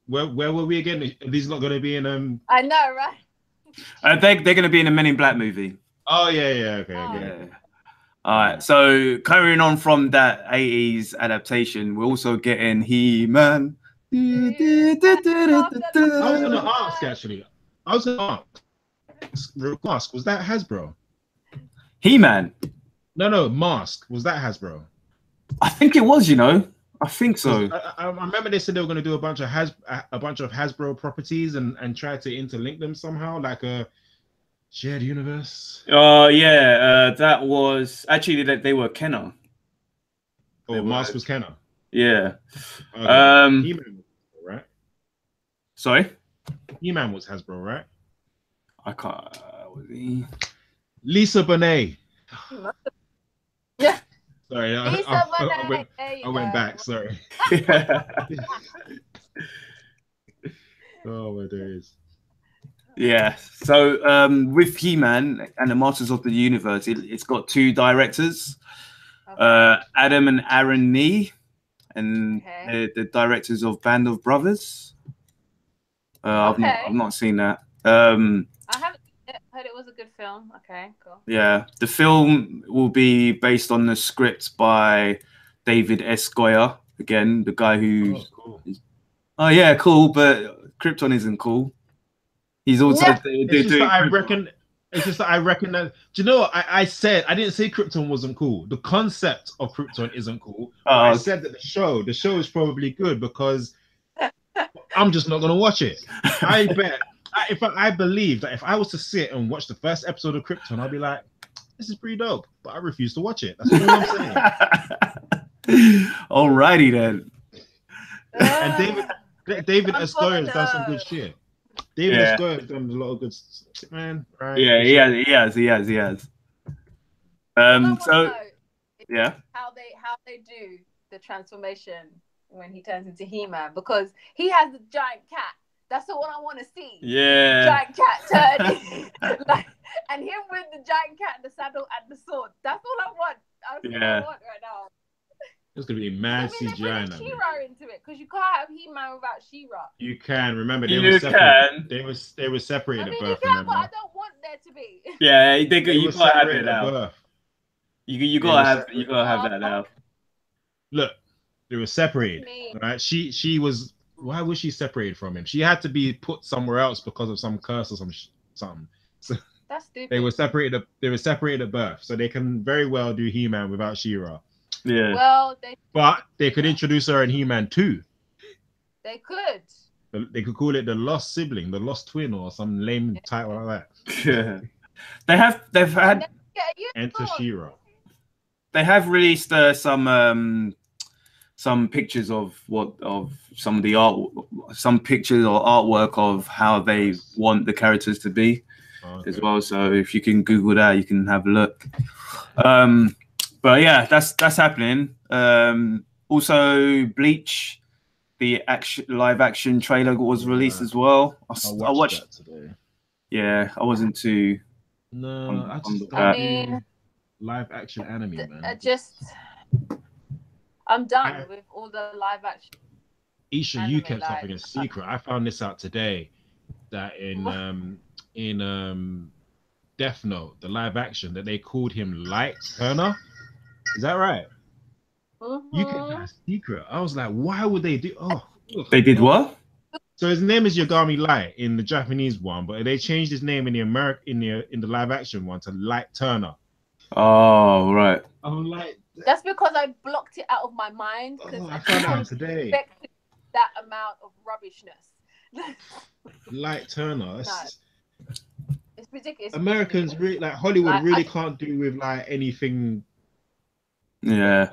where were we again? Are these not going to be in I know, right? They're going to be in a Men in Black movie. Oh yeah, okay. Yeah. All right, so carrying on from that 80s adaptation, we're also getting He-Man. I was going to ask actually. Was that Hasbro? He-Man. No, Mask. Was that Hasbro? I think it was. I think so. I remember they said they were going to do a bunch of Hasbro properties and try to interlink them somehow, like a shared universe. That was actually they were Kenner. Oh, Mask was Kenner. Yeah. Okay. He-Man was Hasbro, right? Sorry. He-Man was Hasbro, right? I can't. Was he? Lisa Bonet. Yeah. Sorry, I went back. Sorry. Oh my days. Yeah. So with He-Man and the Masters of the Universe, it's got two directors, Adam and Aaron Nee, and the directors of Band of Brothers. I've not seen that. I haven't heard it was a good film. Okay, cool. Yeah, the film will be based on the script by David S. Goyer. Again, the guy who. Cool. Oh yeah, cool, but Krypton isn't cool. He's also. It's just that I reckon that. Do you know what I said? I didn't say Krypton wasn't cool. The concept of Krypton isn't cool. I said that the show is probably good because I'm just not gonna watch it. I bet. I believe that if I was to sit and watch the first episode of Krypton, I'd be like, "This is pretty dope," but I refuse to watch it. That's all I'm saying. Alrighty then. And David S. Goyer has done some good shit. David S. Goyer has done a lot of good man. Right? Yeah, he has. So yeah, how they do the transformation when he turns into He-Man, because he has a giant cat. That's the one I want to see. Yeah. Giant cat turning. And him with the giant cat, the saddle, and the sword. That's all I want. That's what I want right now. It's going to be mad CGI. They put She-Ra into it, because you can't have He-Man without She-Ra. You can. Remember, they were separated at birth. You can, but I don't want there to be. Yeah, you got to have it now. You got to have that now. Look, they were separated. Right? She was... Why was she separated from him? She had to be put somewhere else because of some curse or something. So that's stupid. They were separated at birth, so they can very well do He-Man without She-Ra. Yeah. Well, they could introduce her in He-Man 2. They could. They could call it the Lost Sibling, the Lost Twin, or some lame title like that. Yeah. They've had Enter She-Ra. They have released some pictures of some of the art, some pictures or artwork of how they want the characters to be as well. So if you can Google that, you can have a look. But yeah, that's happening. Also, Bleach, the live action trailer was released as well. I watched that today. yeah, I wasn't too. No, I just that. I mean, live action anime, man. I'm done with all the live action. Isha, anime, you kept like, something a secret. I found this out today that in Death Note, the live action, that they called him Light Turner. Is that right? You kept that a secret. I was like, why would they do? Oh, they did what? So his name is Yagami Light in the Japanese one, but they changed his name in the live action one to Light Turner. Oh, right. I'm like, that's because I blocked it out of my mind because I found out today. That amount of rubbishness. Light Turner. It's ridiculous. Americans really like Hollywood really can't do with like anything. Yeah.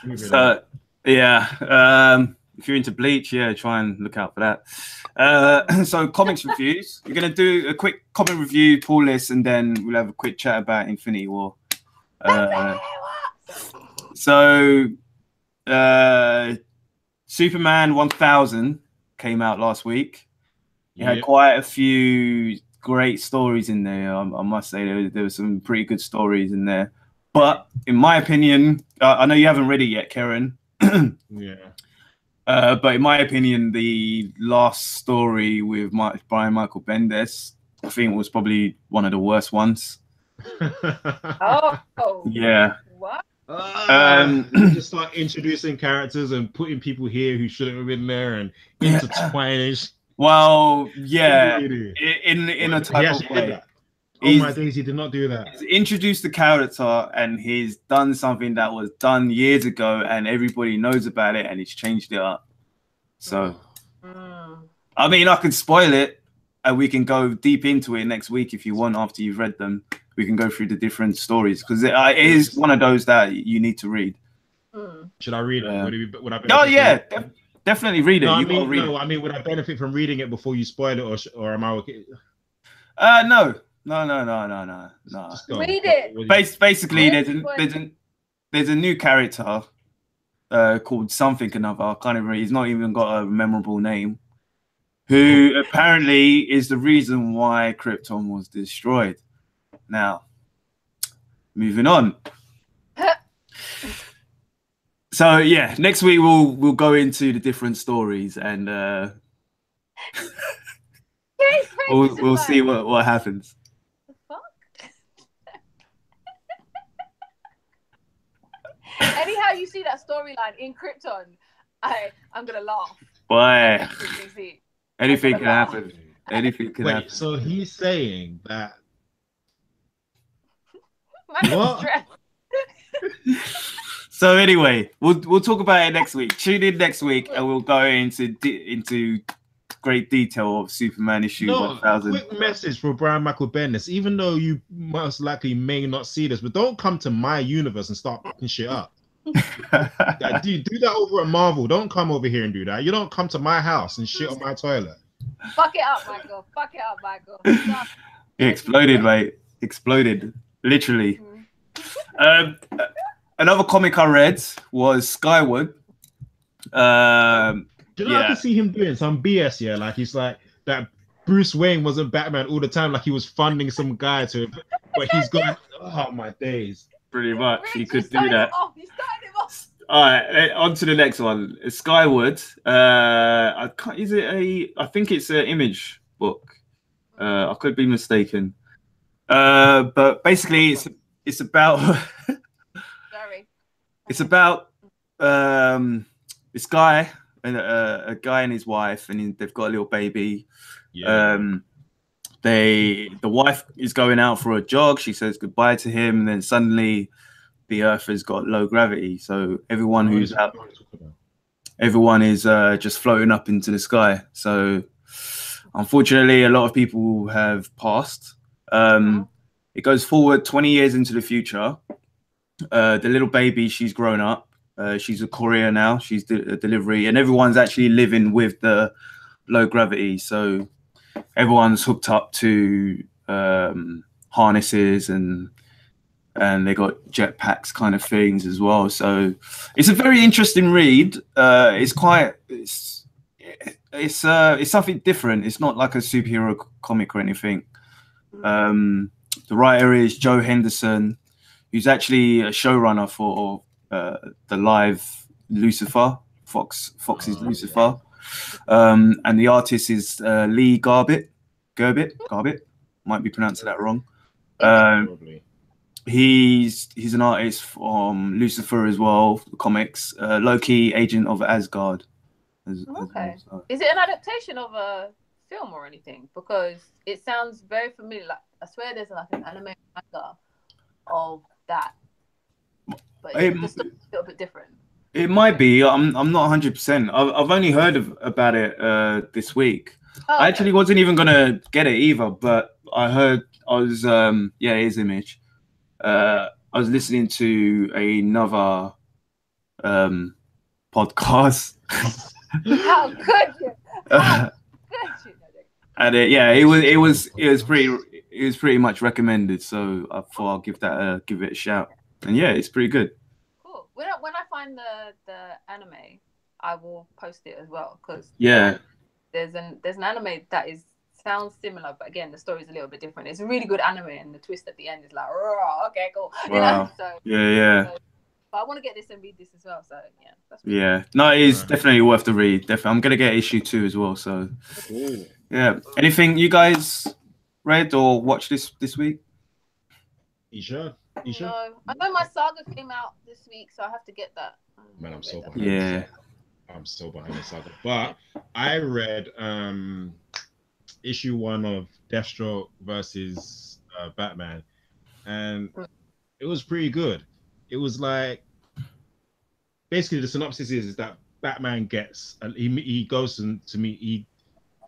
Anyway, so yeah, if you're into Bleach, yeah, try and look out for that. So comics reviews. We're gonna do a quick comic review, pull list, and then we'll have a quick chat about Infinity War. So Superman 1000 came out last week. It had quite a few great stories in there. I must say there were some pretty good stories in there. But in my opinion, I know you haven't read it yet, Karen. Yeah. But in my opinion, the last story with Brian Michael Bendis, I think was probably one of the worst ones. Oh. Yeah. What? Just start introducing characters and putting people here who shouldn't have been there and intertwining. Well, yeah, in a type of way. Oh my days, he did not do that. He's introduced the character and he's done something that was done years ago and everybody knows about it and he's changed it up. So, I mean, I could spoil it and we can go deep into it next week if you want after you've read them. We can go through the different stories because it is one of those that you need to read. Should I read it? Would I oh, yeah. Definitely read it. No, I mean, would I benefit from reading it before you spoil it, or am I okay? No. Read it. Basically, there's a new character called something another. I can't even. He's not even got a memorable name. Who apparently is the reason why Krypton was destroyed. Now, moving on. So yeah, next week we'll go into the different stories and we'll see what happens. The fuck? Anyhow, you see that storyline in Krypton, I'm gonna laugh. Boy, anything can happen. Anything can happen. So he's saying that. What? So anyway, we'll talk about it next week. Tune in next week, and we'll go into great detail of Superman issue 1000. Quick message for Brian Michael Bendis. Even though you most likely may not see this, but don't come to my universe and start fucking shit up. Do that over at Marvel. Don't come over here and do that. You don't come to my house and shit on my toilet. Fuck it up, Michael. Fuck it up, Michael. It exploded, mate. Exploded, literally. Another comic I read was Skyward. I can see him doing some BS here. Like he's like that Bruce Wayne wasn't Batman all the time, like he was funding some guy to, but he's going, oh my days. Pretty much, he could do that. All right, on to the next one. Skyward. I think it's an Image book. I could be mistaken. But basically, it's about. It's about this guy and a guy and his wife, and they've got a little baby. Yeah. The wife is going out for a jog. She says goodbye to him, and then suddenly the Earth has got low gravity. So everyone who's out, everyone is just floating up into the sky. So unfortunately, a lot of people have passed. It goes forward 20 years into the future. The little baby, she's grown up. She's a courier now. She's a delivery, and everyone's actually living with the low gravity. So everyone's hooked up to harnesses, and they got jetpacks kind of things as well. So it's a very interesting read. it's something different. It's not like a superhero comic or anything. The writer is Joe Henderson, who's actually a showrunner for the live Lucifer, Fox's Lucifer. And the artist is Lee Garbett. Might be pronouncing that wrong. He's an artist from Lucifer as well, the comics. Low-key agent of Asgard. As well, so. Is it an adaptation of a film or anything? Because it sounds very familiar. Like, I swear there's like an anime manga of that, but it's just a little bit different. It might be. I'm not 100%. I've only heard about it this week. Oh, I actually wasn't even gonna get it either, but I was his image. I was listening to another podcast. How could you? How could you? And it was pretty much recommended. So I thought I'll give it a shout. And yeah, it's pretty good. Cool. When I find the anime, I will post it as well, because there's an anime that sounds similar, but again the story's a little bit different. It's a really good anime, and the twist at the end is like, oh, okay, cool. Wow. You know? So yeah. But I want to get this and read this as well. So yeah, that's no, it is definitely worth the read. Definitely, I'm gonna get issue 2 as well. So yeah. Anything you guys read or watched this week? You sure? No, I know my saga came out this week, so I have to get that. Man, I'm so behind. I'm so behind the saga. But I read issue 1 of Deathstroke versus Batman, and it was pretty good. It was like, basically the synopsis is that Batman gets, he goes to meet,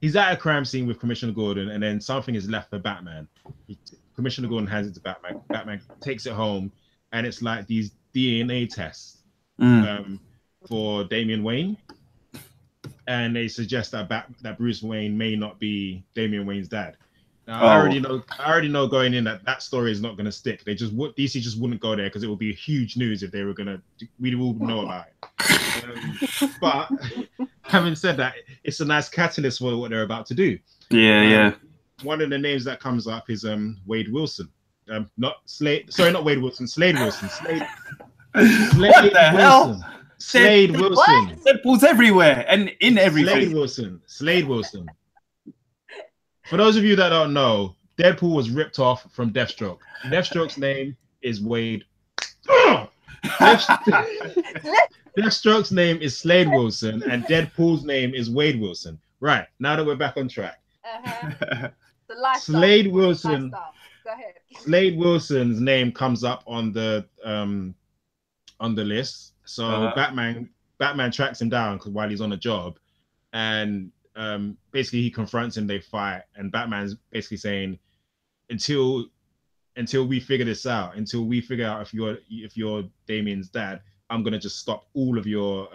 he's at a crime scene with Commissioner Gordon, and then something is left for Batman. Commissioner Gordon hands it to Batman. Batman takes it home, and it's like these DNA tests for Damian Wayne, and they suggest that Bruce Wayne may not be Damian Wayne's dad. Now, I already know going in that story is not going to stick. DC just wouldn't go there because it would be huge news if they were going to. We all know about it. But having said that, it's a nice catalyst for what they're about to do. One of the names that comes up is Wade Wilson. Not Wade Wilson. Slade Wilson. Slade Wilson. Slade Wilson. Deadpool's everywhere and in everything. Slade Wilson. For those of you that don't know, Deadpool was ripped off from Deathstroke. Deathstroke's name is Wade. Deathstroke's name is Slade Wilson, and Deadpool's name is Wade Wilson. Right, now that we're back on track. Slade Wilson. Go ahead. Slade Wilson's name comes up on the list. So Batman tracks him down while he's on a job, and basically he confronts him. They fight, and Batman's basically saying, until we figure this out, until we figure out if you're Damian's dad, I'm gonna just stop all of your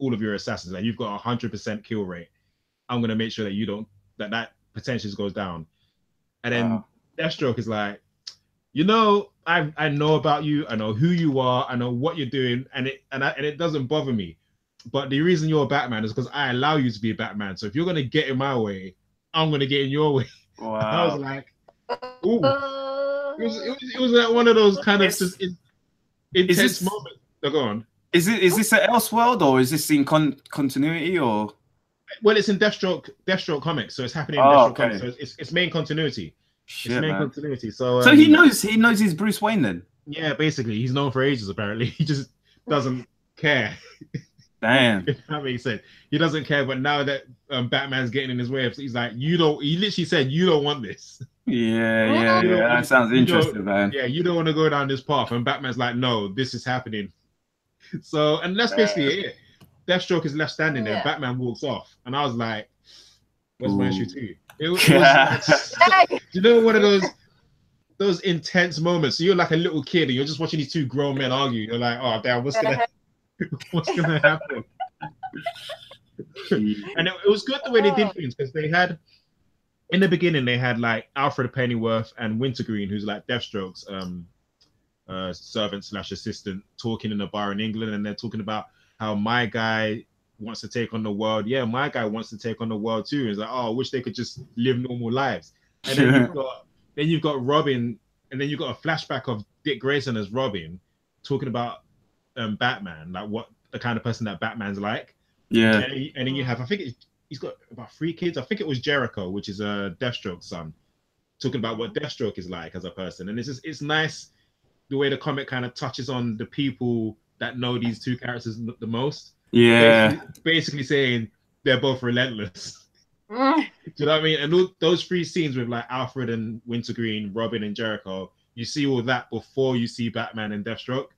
assassins. Like, you've got 100% kill rate. I'm gonna make sure that you don't that potential goes down. And then Deathstroke is like, I know about you. I know who you are. I know what you're doing, and it doesn't bother me. But the reason you're a Batman is because I allow you to be a Batman. So if you're gonna get in my way, I'm gonna get in your way. Wow. I was like, ooh. It was like one of those kind of just intense moments. So go on. Is this an Elseworld, or is this in continuity, or? Well, it's in Deathstroke comics, so it's happening in Deathstroke comics. So it's main continuity. Continuity. So he knows he's Bruce Wayne then. Yeah, basically, he's known for ages. Apparently, he just doesn't care. Damn, if that makes sense. He doesn't care. But now that Batman's getting in his way, he's like, you don't. He literally said, you don't want this. Yeah. That sounds interesting, man. Yeah, you don't want to go down this path, and Batman's like, no, this is happening. So, and that's basically it. Deathstroke is left standing there. Batman walks off, and I was like, "Where's my issue 2?" It was like, you know, one of those intense moments. So you're like a little kid, and you're just watching these two grown men argue. You're like, "Oh, damn, what's gonna happen?" And it was good the way they did things, because they had, in the beginning, they had like Alfred Pennyworth and Wintergreen, who's like Deathstroke's servant / assistant, talking in a bar in England, and they're talking about how my guy wants to take on the world. Yeah, my guy wants to take on the world too. It's like, oh, I wish they could just live normal lives. And then you've got Robin, and then you've got a flashback of Dick Grayson as Robin talking about Batman, like what the kind of person that Batman's like. Yeah. And then you have, I think he's got about 3 kids. I think it was Jericho, which is a Deathstroke's son, talking about what Deathstroke is like as a person. And it's nice the way the comic kind of touches on the people that know these two characters the most. Yeah. Basically saying they're both relentless. Do you know what I mean? And those 3 scenes with like Alfred and Wintergreen, Robin and Jericho, you see all that before you see Batman and Deathstroke.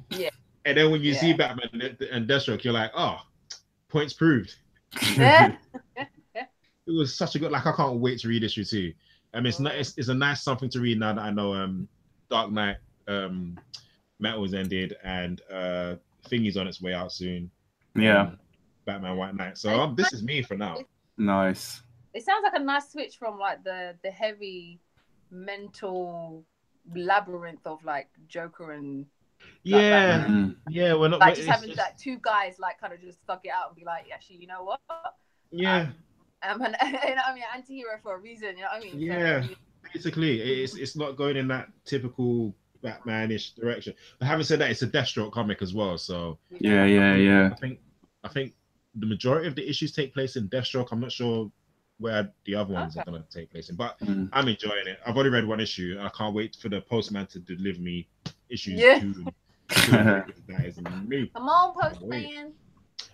Yeah. And then when you see Batman and Deathstroke, you're like, oh, points proved. Yeah. It was such a good, like, I can't wait to read issue 2. I mean, it's a nice something to read now that I know Dark Knight Metal's ended and Thingy's on its way out soon. Yeah. Batman White Knight. So this is me for now. Nice. It sounds like a nice switch from like the heavy mental labyrinth of like Joker and yeah. We're not like just having like 2 guys like kind of just thug it out and be like, actually, you know what? Yeah. I'm an anti-hero for a reason. You know what I mean? Yeah. So, basically, it's not going in that typical Batman-ish direction. But having said that, it's a Deathstroke comic as well. So yeah. I think the majority of the issues take place in Deathstroke. I'm not sure where the other ones are going to take place in, but I'm enjoying it. I've already read 1 issue. I can't wait for the postman to deliver me issues 2. That is me. Come on, postman.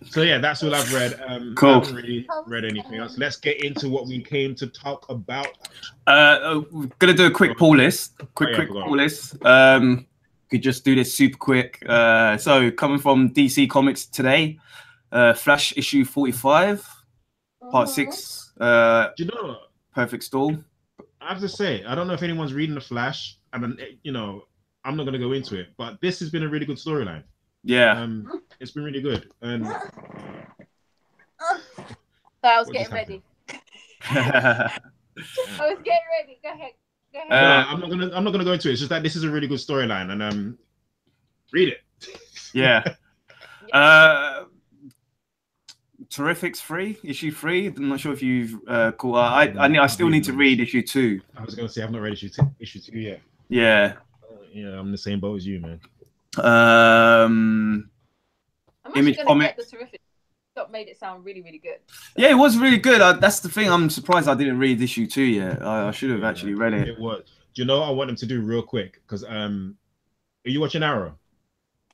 So yeah, that's all I've read. Cool. I haven't really read anything else. Let's get into what we came to talk about. We're gonna do a quick pull list. Quick pull list. Could just do this super quick. So coming from DC Comics today, Flash issue 45, part 6. Do you know? Perfect Storm. I have to say, I don't know if anyone's reading the Flash, and you know, I'm not gonna go into it, but this has been a really good storyline. Yeah. It's been really good. And I was getting ready. I was getting ready. Go ahead. I'm not gonna go into it. It's just that this is a really good storyline, and read it. Yeah. Terrific's issue 3. I'm not sure if you've caught. I still need to read issue 2. I was gonna say I've not read issue 2 yet. Yeah. Yeah, I'm the same boat as you, man. Image Comics. The Terrific made it sound really, really good. Yeah, it was really good. That's the thing. I'm surprised I didn't read issue 2 yet. I should have actually read it. It was. Do you know what I want them to do real quick? Because are you watching Arrow?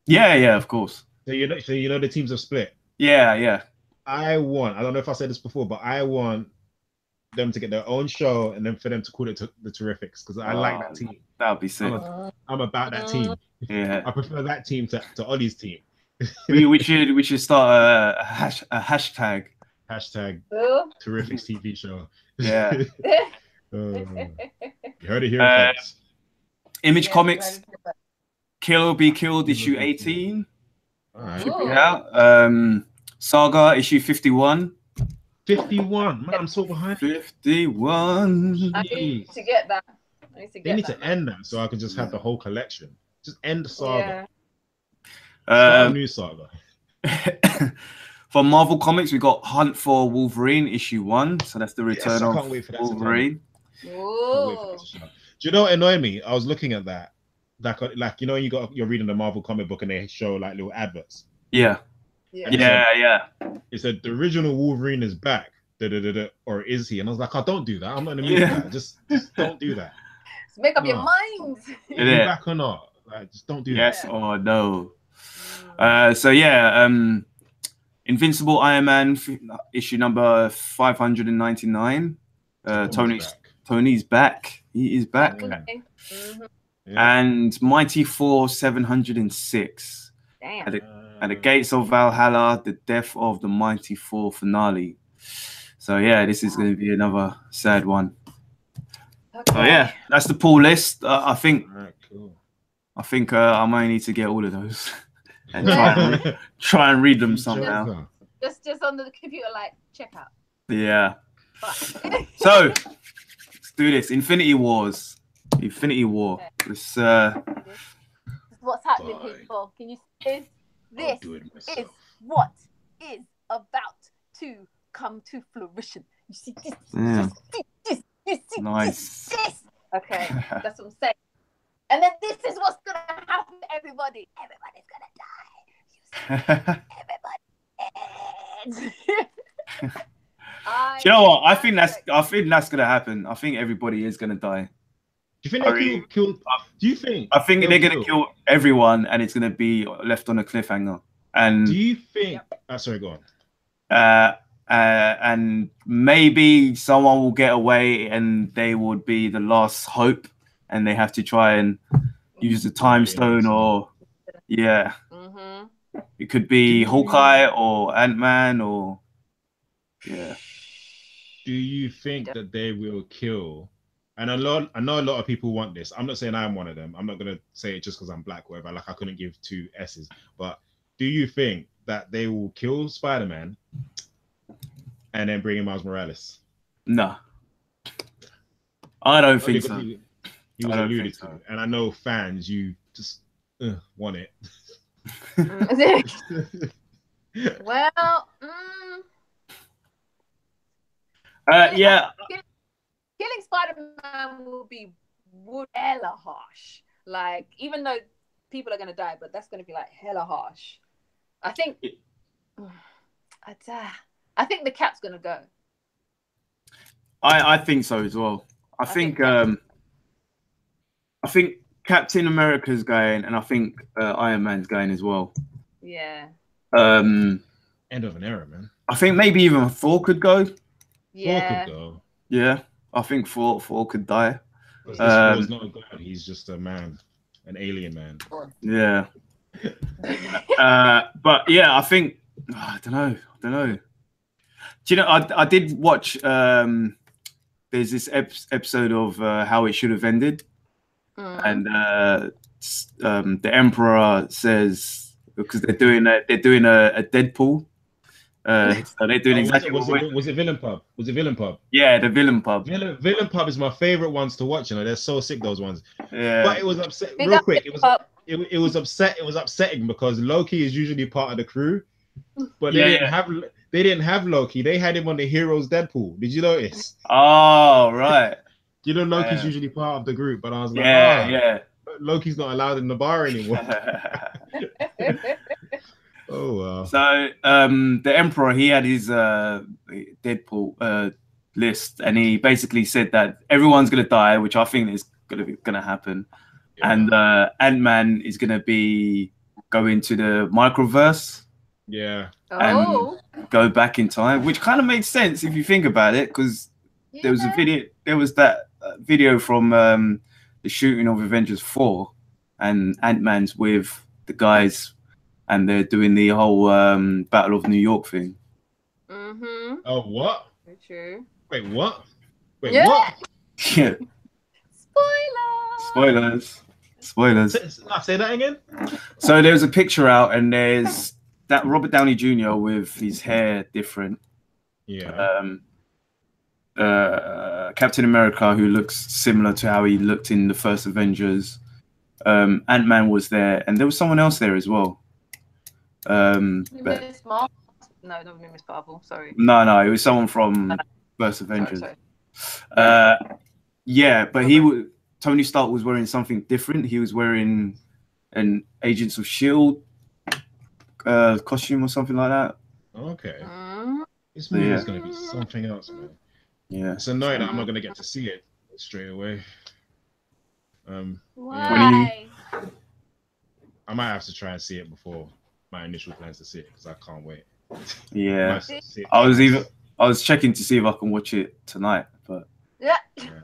Yeah, of course. So you know the teams have split. Yeah. I don't know if I said this before, but I want them to get their own show and then for them to call it the Terrifics, because I like that team. That would be sick. I'm about that team. Yeah. I prefer that team to Ollie's team. we should start a hashtag. Hashtag Terrifics TV show. Yeah. You heard it here, folks. Image Comics. Kill or Be Killed issue 18. All right. Should be out. Saga issue 51. 51. Man, I'm so behind. 51. I need to get that. They need to end that so I can just have the whole collection. Just end the saga. Yeah. A new saga. From Marvel Comics, we got Hunt for Wolverine issue 1. So that's the return of Wolverine. Do you know what annoyed me? I was looking at that. Like you know, you're reading the Marvel comic book and they show like little adverts. Yeah. It said the original Wolverine is back. Or is he? And I was like, oh, don't do that. I'm not in the mood for that. Just don't do that. Just make up your mind. Is he back or not? Like, just don't do that. Yes or no. So yeah, Invincible Iron Man issue number 599. Tony's back. He is back. Okay. And Mighty Thor 706. Damn. At the Gates of Valhalla, the death of the Mighty Thor finale. So yeah, this is going to be another sad one. Okay. So yeah, that's the pull list. I think. All right, cool. I think I might need to get all of those and try and read them somehow. Just on the computer, like check out. Yeah. So let's do this. Infinity War. Let's. What's happening, people? Can you see this? This is what is about to come to fruition. You see this, Yeah. this, you see Nice. this. Okay, that's what I'm saying. And then this is what's gonna happen to everybody. Everybody's gonna die. Everybody. Do you know what? I think that's gonna happen. I think everybody is gonna die. Do you think they kill? Do you think? I think they're gonna kill everyone, and it's gonna be left on a cliffhanger. And do you think? Sorry, go on. And maybe someone will get away, and they would be the last hope, and they have to try and use the time stone, or it could be Hawkeye or Ant-Man, or Do you think that they will kill? And I know a lot of people want this. I'm not saying I'm one of them. I'm not gonna say it just because I'm black, or whatever. Like I couldn't give 2 S's. But do you think that they will kill Spider-Man and then bring in Miles Morales? No, I don't think so. He was alluded to, and I know fans, you just want it. Well, killing Spider-Man will be hella harsh. Like, even though people are gonna die, but that's gonna be like hella harsh. I think the Cap's gonna go. I think so as well. I think Captain America's going, and I think Iron Man's going as well. Yeah. End of an era, man. I think maybe even Thor could go. Yeah. Thor could go. Yeah, I think Thor could die. Thor's not a god. He's just a man, an alien man. Yeah. But yeah, I think I don't know. Do you know? I did watch. There's this episode of How It Should Have Ended, and the Emperor says, because they're doing a Deadpool. So they're doing exactly was it Villain Pub? Was it Villain Pub? Yeah, the Villain Pub. Villain Pub is my favorite ones to watch. You know, they're so sick, those ones. Yeah. But it was real quick. It was upsetting because Loki is usually part of the crew, but they didn't have Loki. They had him on the Heroes Deadpool. Did you notice? Oh, right. You know, Loki's usually part of the group, but I was like, Loki's not allowed in the bar anymore. Oh wow. So the Emperor, he had his Deadpool list, and he basically said that everyone's gonna die, which I think is gonna happen. Yeah. And Ant-Man is gonna go into the microverse. Yeah. And go back in time, which kind of makes sense if you think about it, because there was that video from the shooting of Avengers 4, and Ant-Man's with the guys, and they're doing the whole Battle of New York thing. Oh, what? Very true. Wait, what? What? Yeah. Spoilers. Say that again. So there's a picture out, and there's that Robert Downey Jr. with his hair different. Yeah. Captain America, who looks similar to how he looked in the first Avengers. Ant-Man was there, and there was someone else there as well. Miss Marvel? No, not Miss Marvel. Sorry. No, it was someone from first Avengers. Sorry. Yeah, but Tony Stark was wearing something different. He was wearing an Agents of S.H.I.E.L.D. Costume or something like that. Okay. This movie is going to be something else, man. Yeah. It's annoying that I'm not going to get to see it straight away. Why? I might have to try and see it before my initial plans to see it, because I can't wait. Yeah. I was checking to see if I can watch it tonight, but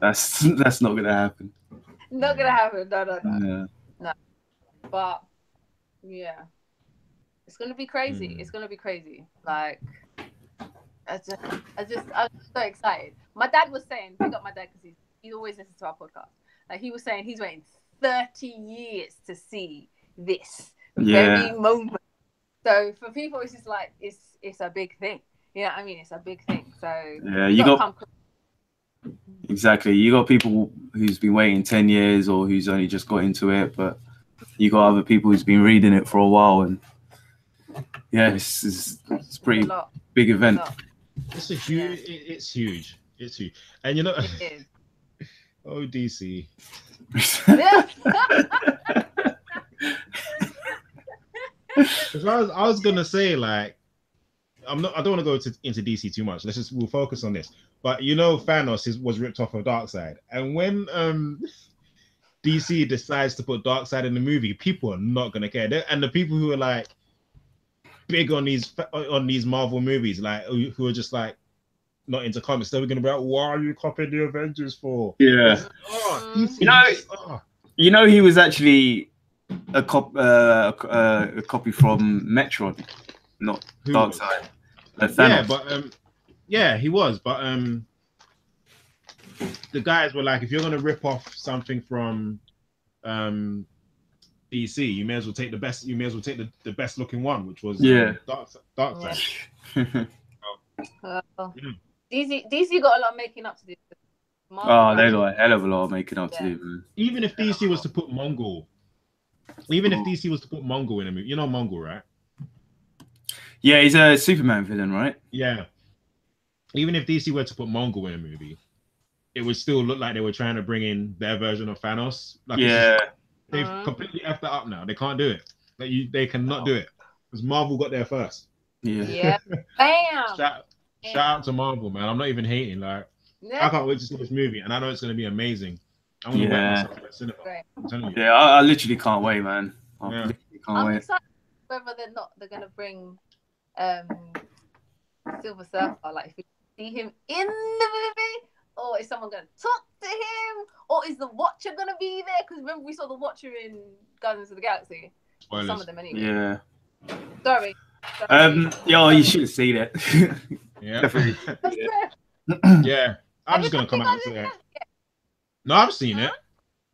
that's not going to happen. Not going to happen. No. Yeah. No. But yeah. It's gonna be crazy. It's gonna be crazy. Like, I'm so excited. My dad was saying, pick up my dad because he always listens to our podcast. Like, he was saying he's waiting 30 years to see this very moment. So for people, it's just like it's a big thing. You know what I mean? It's a big thing. So yeah, you got people who's been waiting 10 years or who's only just got into it, but you got other people who's been reading it for a while, and yeah, it's pretty A lot. big event. It's a huge. It's huge. It's huge. And you know, It is. oh DC. Yeah. Because I was gonna say like, I don't want to go into DC too much. We'll focus on this. But you know, Thanos was ripped off of Darkseid, and when DC decides to put Darkseid in the movie, people are not gonna care. And the people who are like big on these Marvel movies, like who are just like not into comics, they're gonna be like, "Why are you copying the Avengers for?" Yeah. DC, you know, he was actually a copy from Metron, not Darkseid. Yeah, but yeah, he was. But the guys were like, if you're gonna rip off something from DC, you may as well take the best. You may as well take the best looking one, which was Darkseid. DC got a lot of making up to do. Oh, they got a hell of a lot of making up to do, man. Even if DC was to put Mongol, in a movie, you know Mongol, right? Yeah, he's a Superman villain, right? Yeah. Even if DC were to put Mongol in a movie, it would still look like they were trying to bring in their version of Thanos. Like, they've completely effed that up now. They can't do it. They cannot do it because Marvel got there first. Yeah. Bam. Shout out to Marvel, man. I'm not even hating. Like, I can't wait to see this movie, and I know it's going to be amazing. I'm going to wet myself at cinema. I'm telling you. Yeah, I literally can't wait, man. I'm excited whether they're going to bring Silver Surfer. Like, if we see him in the movie, or is someone going to talk to him, or is the Watcher going to be there? Because remember we saw the Watcher in Guardians of the Galaxy. Spoilers. Some of them anyway. Yeah. Sorry. Yo, you should have seen it. Yeah. Definitely. Yeah. I'm just going to come out and say that. No, I've seen it.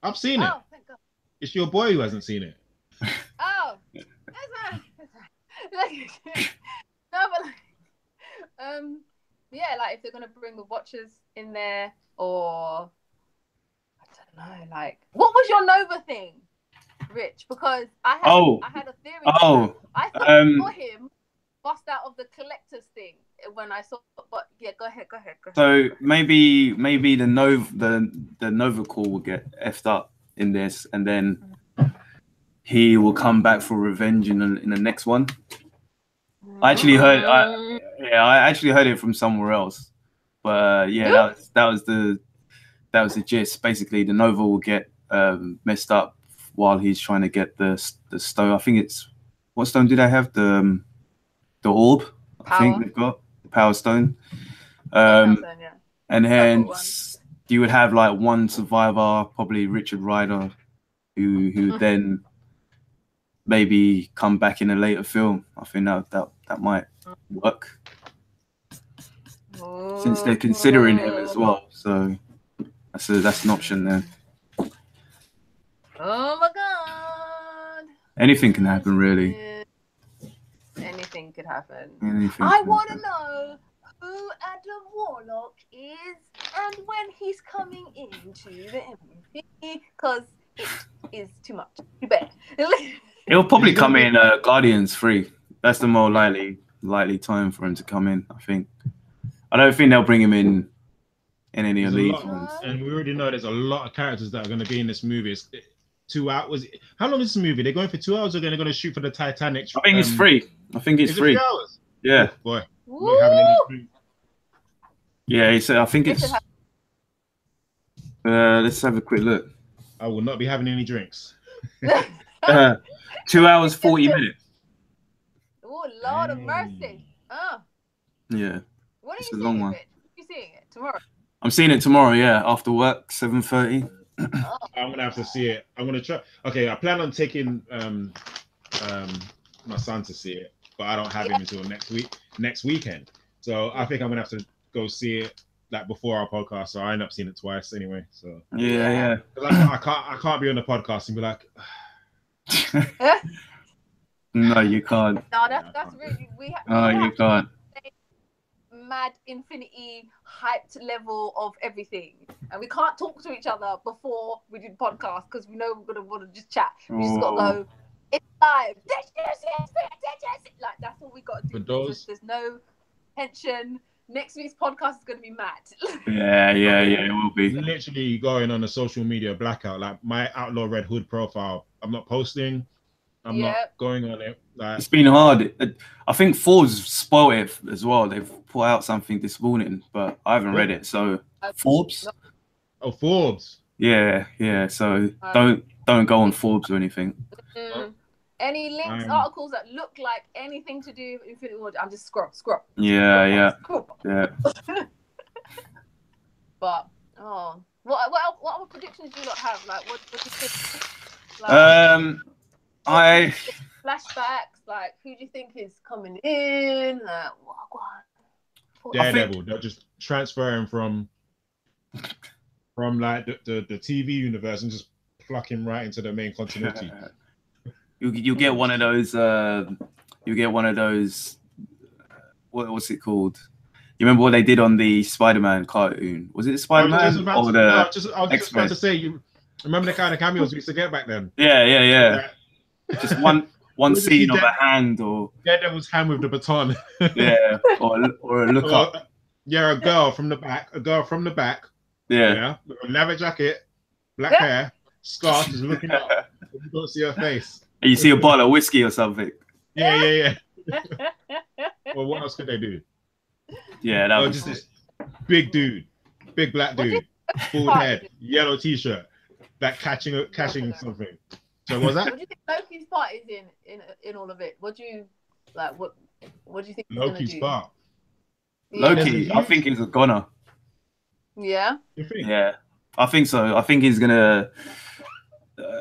I've seen it. Thank God. It's your boy who hasn't seen it. Oh. No, but like, yeah, like if they're gonna bring the Watchers in there, or I don't know, like what was your Nova thing, Rich? Because I had a theory. I thought I saw him bust out of the collector's thing when I saw. But yeah, go ahead. So maybe the Nova Corps will get effed up in this, and then he will come back for revenge in the next one. I actually heard it from somewhere else, but yeah, that was the gist. Basically, the Nova will get messed up while he's trying to get the stone. I think it's what stone do they have? The orb. I think they've got the power stone. And hence you would have like one survivor, probably Richard Rider, who then maybe come back in a later film. I think that might work since they're considering him as well. So that's an option there. Oh my God! Anything can happen, really. Anything could happen. I want to know who Adam Warlock is and when he's coming into the movie, because it is too much. Too bad. He'll probably come in Guardians 3. That's the more likely time for him to come in, I think. I don't think they'll bring him in any of these ones. And we already know there's a lot of characters that are going to be in this movie. It's 2 hours. How long is this movie? They're going for 2 hours, or they're going to shoot for the Titanic? I think it's 3. I think it's 3. 3 hours? Yeah. Oh, boy. Yeah, I think it's... let's have a quick look. I will not be having any drinks. 2 hours, 40 minutes. Oh, Lord of mercy. Oh. Yeah. What are it's you a long one. You seeing it tomorrow? I'm seeing it tomorrow, yeah, after work, 7:30. I'm gonna have to see it. I'm gonna try. Okay, I plan on taking my son to see it, but I don't have him until next weekend. So I think I'm gonna have to go see it like before our podcast. So I end up seeing it twice anyway. So yeah. I can't be on the podcast and be like. No, you can't. No, that's really you can't. Mad infinity hyped level of everything, and we can't talk to each other before we do the podcast because we know we're gonna want to just chat. We just gotta go It's live. Like that's all we got to do. There's no tension. Next week's podcast is going to be mad. Yeah, it will be. Literally going on a social media blackout. Like my Outlaw Red Hood profile, I'm not posting. I'm not going on it. Like, it's been hard. I think Forbes spoiled it as well. They've put out something this morning, but I haven't read it. So Forbes. Oh, Forbes. Yeah. So don't go on Forbes or anything. Any links, articles that look like anything to do with Infinity War, I'm just scroll. Yeah. But what other predictions do you not have? Like, what do you think? Like, flashbacks. Like, who do you think is coming in? Daredevil. They'll just transfer him from like the TV universe and just pluck him right into the main continuity. You get one of those. You get one of those. What's it called? You remember what they did on the Spider-Man cartoon? Was it the Spider-Man or the I was just about to say, you remember the kind of cameos we used to get back then? Yeah. Just one scene of a hand or Daredevil's hand with the baton. Yeah, or a look up. Yeah, a girl from the back. Yeah, with a leather jacket, black hair, scarf, just looking up. You don't see her face. And you see a bottle of whiskey or something. Yeah. Well, what else could they do? Yeah, that was just this big dude, big black dude, bald head, yellow t-shirt, like catching something. So what's that? What do you think Loki's part is in all of it? What do you like? What do you think Loki's part? Loki, I think he's a goner. Yeah. You think? Yeah, I think so. I think he's gonna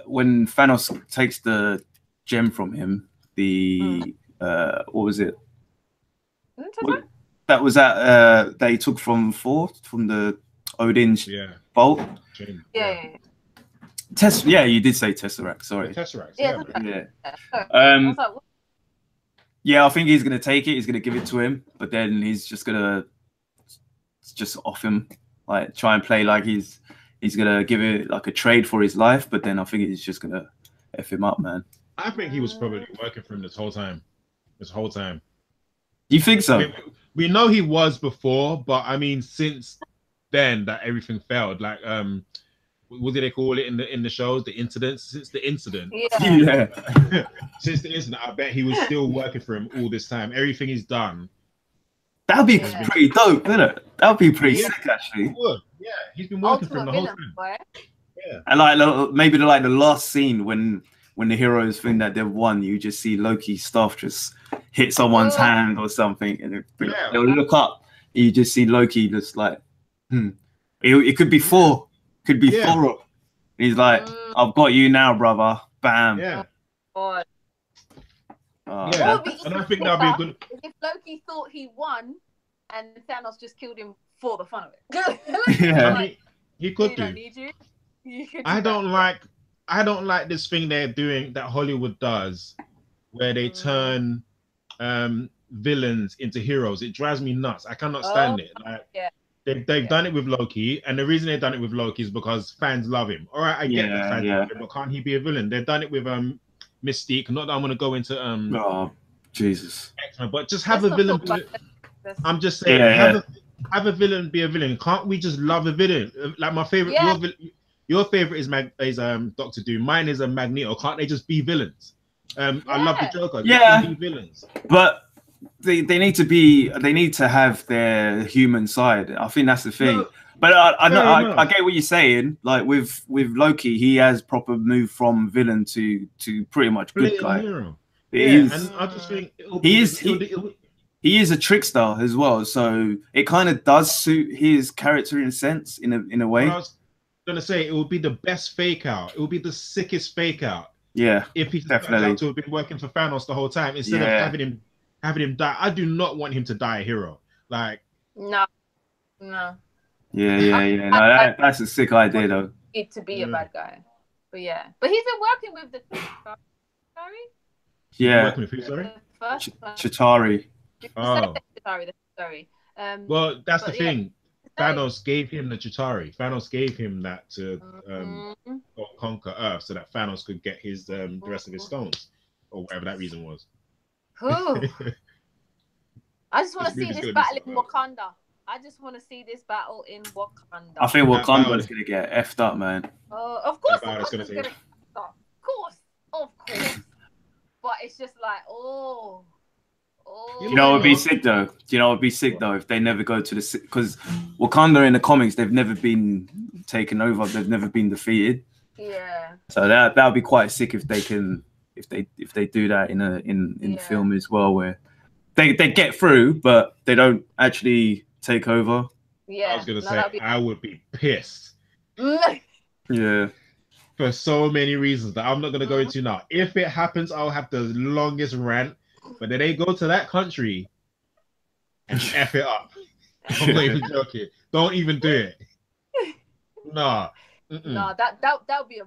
when Thanos takes the gem from him. What was it? That was that they took from the Odin's vault. Yeah. Yeah, you did say Tesseract. Sorry. Tesseract. Yeah, I think he's gonna take it. He's gonna give it to him, but then he's just gonna off him, like try and play like he's gonna give it like a trade for his life. But then I think he's just gonna F him up, man. I think he was probably working for him this whole time. You think so? I mean, we know he was before, but I mean, since then that everything failed. Like, what did they call it in the shows? The incidents. Since the incident. Yeah. Since the incident, I bet he was still working for him all this time. Everything he's done. That'd be pretty dope, isn't it? That'd be pretty sick, actually. Yeah, he's been working for him the whole time. Yeah. And like maybe the last scene when the heroes think that they've won, you just see Loki's stuff just hit someone's hand or something, and they'll look up. And you just see Loki just like, It could be Thor. Could be Thor. He's like, I've got you now, brother. Bam. Yeah. God. And I think that'll be a good. If Loki thought he won, and Thanos just killed him for the fun of it. I mean, he could do. Don't need you. I don't like this thing they're doing that Hollywood does, where they turn villains into heroes. It drives me nuts. I cannot stand it. Like, they've done it with Loki, and the reason they've done it with Loki is because fans love him. All right, I get that fans love him, but can't he be a villain? They've done it with Mystique. Not that I'm going to go into oh Jesus, X-Men, but just have a villain. I'm just saying, have a villain be a villain. Can't we just love a villain? Like my favorite, your favorite is Doctor Doom. Mine is a Magneto. Can't they just be villains? I love the Joker. Yeah, be villains. But they need to have their human side. I think that's the thing. No, but I get what you're saying. Like with Loki, he has proper moved from villain to pretty much good guy. Hero. And I just think he is a trickster as well. So it kind of does suit his character in a sense, in a way. I was gonna say it would be the best fake out. It would be the sickest fake out. Yeah, if he definitely to have been working for Thanos the whole time instead of having him die. I do not want him to die a hero. Like no. Yeah. No, that's a sick idea though. It to be a bad guy, but he's been working with the Chitauri. Yeah, working with who? Sorry, Chitauri. Sorry. Well, that's the thing. Thanos gave him the Chitauri. Thanos gave him that to conquer Earth, so that Thanos could get his the rest of his stones. or whatever that reason was. Who? I just want This to see movie's this gonna be battle so in hard. Wakanda. I just want to see this battle in Wakanda. I think That battle- Wakanda's gonna get effed up, man. Of course, battle is Wakanda's gonna gonna take- start. Of course. But it's just like, oh. You know what would be Yeah. sick though? Do you know what would be sick though if they never go to the, because Wakanda in the comics they've never been taken over, they've never been defeated. Yeah. So that would be quite sick if they can, if they do that in the film as well, where they get through but they don't actually take over. Yeah. I was gonna say I would be pissed Yeah. for so many reasons that I'm not gonna go into now. If it happens, I'll have the longest rant. But then they go to that country and F it up. I'm not even joking. Don't even do it. Nah. No, that would be a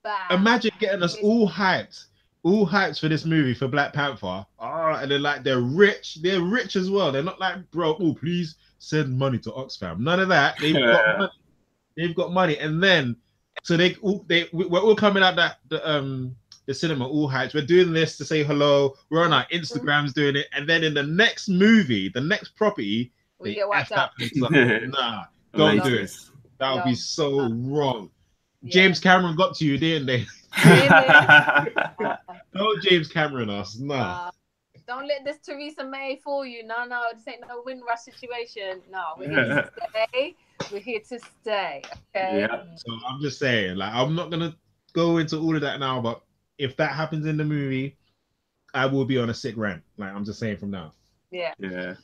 bad. Imagine getting us all hyped for this movie for Black Panther. And then like they're rich as well. They're not like, bro, oh please send money to Oxfam. None of that. They've got money. They've got money, and then so we're all coming out the cinema all hyped. We're doing this to say hello. We're on our Instagrams doing it, and then in the next movie, the next property, We they get wiped F out. that. Nah, don't do it. That would be so wrong. Yeah. James Cameron got to you, didn't they? No, James Cameron us. Nah. Don't let this Theresa May fool you. No, this ain't no Windrush situation. No, we're here to stay. We're here to stay. Okay. Yeah. So I'm just saying, like, I'm not gonna go into all of that now, but if that happens in the movie, I will be on a sick rant. Like, I'm just saying from now. Yeah. It's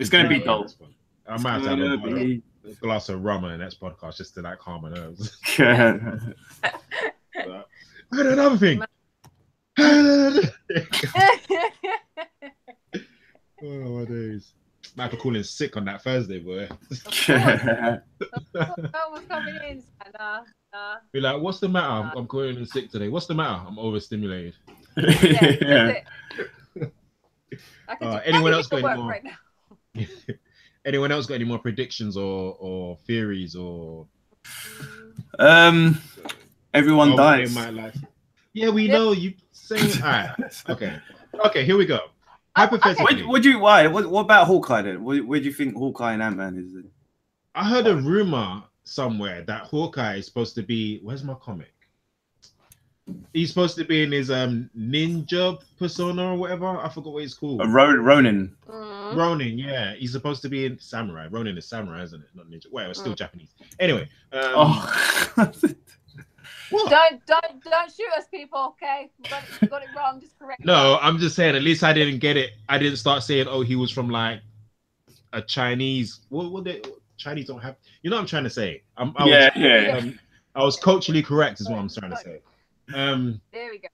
gonna be dope. I might have to have a glass of rum on the next podcast just to like calm my nerves. Yeah. I had another thing. Oh my days. Might have to call in sick on that Thursday, boy. was coming in. Be like, what's the matter? I'm calling in sick today. What's the matter? I'm overstimulated. Yeah. Anyone else got any more? Right now? Anyone else got any more predictions or theories or? Everyone dies. Yeah, we know you saying. All right. Okay. Here we go. Hypothetically, Why? What about Hawkeye then? Where do you think Hawkeye and Ant-Man is? Then? I heard a rumor somewhere that Hawkeye is supposed to be. Where's my comic? He's supposed to be in his ninja persona or whatever. I forgot what he's called. Ronin. Ronin, yeah. He's supposed to be in samurai. Ronin is samurai, isn't it? Not ninja. Well, it's still Japanese. Anyway. Don't shoot us, people. Okay, you got it wrong. Just correct. No, I'm just saying. At least I didn't get it. I didn't start saying, "Oh, he was from like a Chinese." What they Chinese don't have? You know what I'm trying to say? I was culturally correct, is what I'm trying to say. There we go.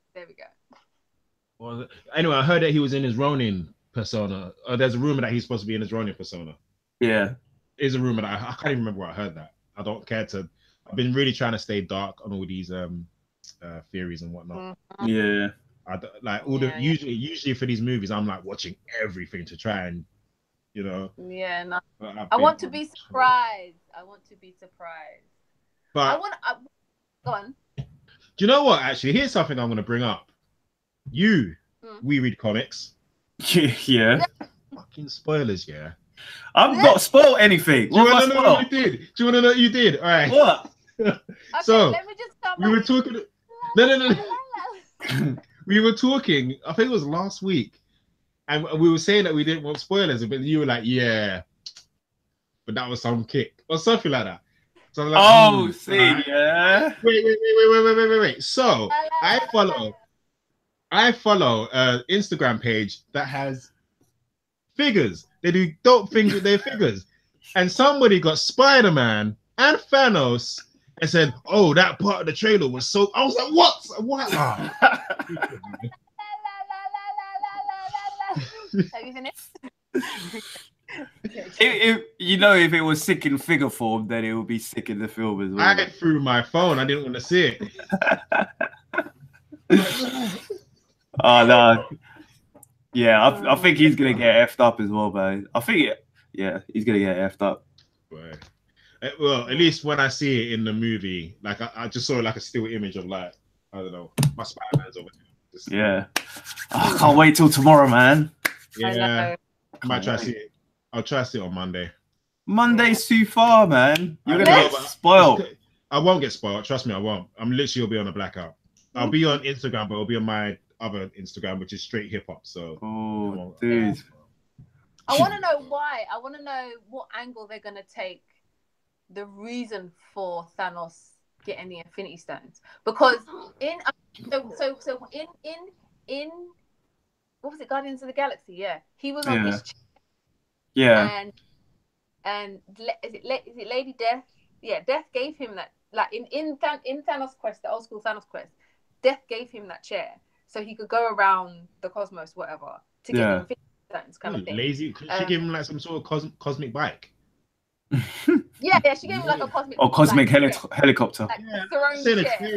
Well, anyway, I heard that he was in his Ronin persona. There's a rumor that he's supposed to be in his Ronin persona. Yeah, is a rumor that I can't even remember where I heard that. I don't care to. I've been really trying to stay dark on all these theories and whatnot. Yeah, usually for these movies, I'm like watching everything to try and, you know. Yeah, no. I want to be surprised. But go on. Do you know what? Actually, here's something I'm going to bring up. We read comics. Yeah. Fucking spoilers, yeah. I've not spoiled anything. Do you want to know what you did? Do you want to know what you did? All right. What? So let me just come we were talking. No. We were talking. I think it was last week, and we were saying that we didn't want spoilers, but you were like, "Yeah," but that was some kick or something like that. So I was like, right. Yeah. Wait. So I follow an Instagram page that has figures. They do dope things with their figures, and somebody got Spider-Man and Thanos. And said, "Oh, that part of the trailer was so." I was like, "What? What?" If it was sick in figure form, then it would be sick in the film as well. I threw my phone. I didn't want to see it. Oh no. Yeah, I think he's gonna get effed up as well, man. I think he's gonna get effed up. Well, at least when I see it in the movie, like I just saw like a still image of like I don't know. My Spider-Man's over there. Just, Yeah. Oh, I can't wait till tomorrow, man. yeah. I might try to see it. I'll try to see it on Monday. Monday's too far, man. You're gonna know, get but spoiled. I won't get spoiled. Trust me, I won't. I'm literally will be on a blackout. I'll be on Instagram, but it'll be on my other Instagram, which is straight hip hop. So, oh, dude. I want to know why. I want to know what angle they're gonna take. The reason for Thanos getting the Infinity Stones, because in what was it, Guardians of the Galaxy? Yeah, he was on his chair. Yeah. And is it Lady Death? Yeah, Death gave him that. Like in Thanos Quest, the old school Thanos Quest, Death gave him that chair so he could go around the cosmos, whatever, to get the Infinity Stones, kind of thing. Lazy. She gave him like some sort of cosmic bike. Yeah, she gave him like a cosmic. Cosmic helicopter. Like throne chair.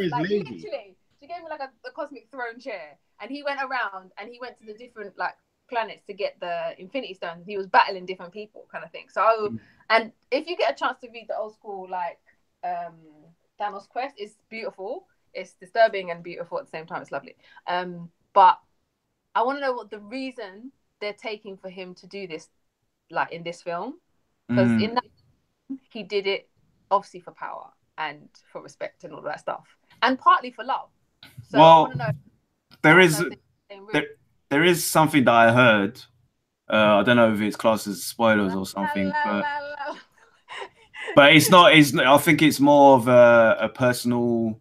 Like literally, she gave him like a cosmic throne chair, and he went around and he went to the different like planets to get the Infinity Stones. He was battling different people, kind of thing. So, and if you get a chance to read the old school like Thanos Quest, it's beautiful. It's disturbing and beautiful at the same time. It's lovely. But I want to know what the reason they're taking for him to do this, like in this film, because in that he did it obviously for power and for respect and all that stuff, and partly for love. So I want to know. There is something that I heard. I don't know if it's classed as spoilers or something, but it's not. I think it's more of a personal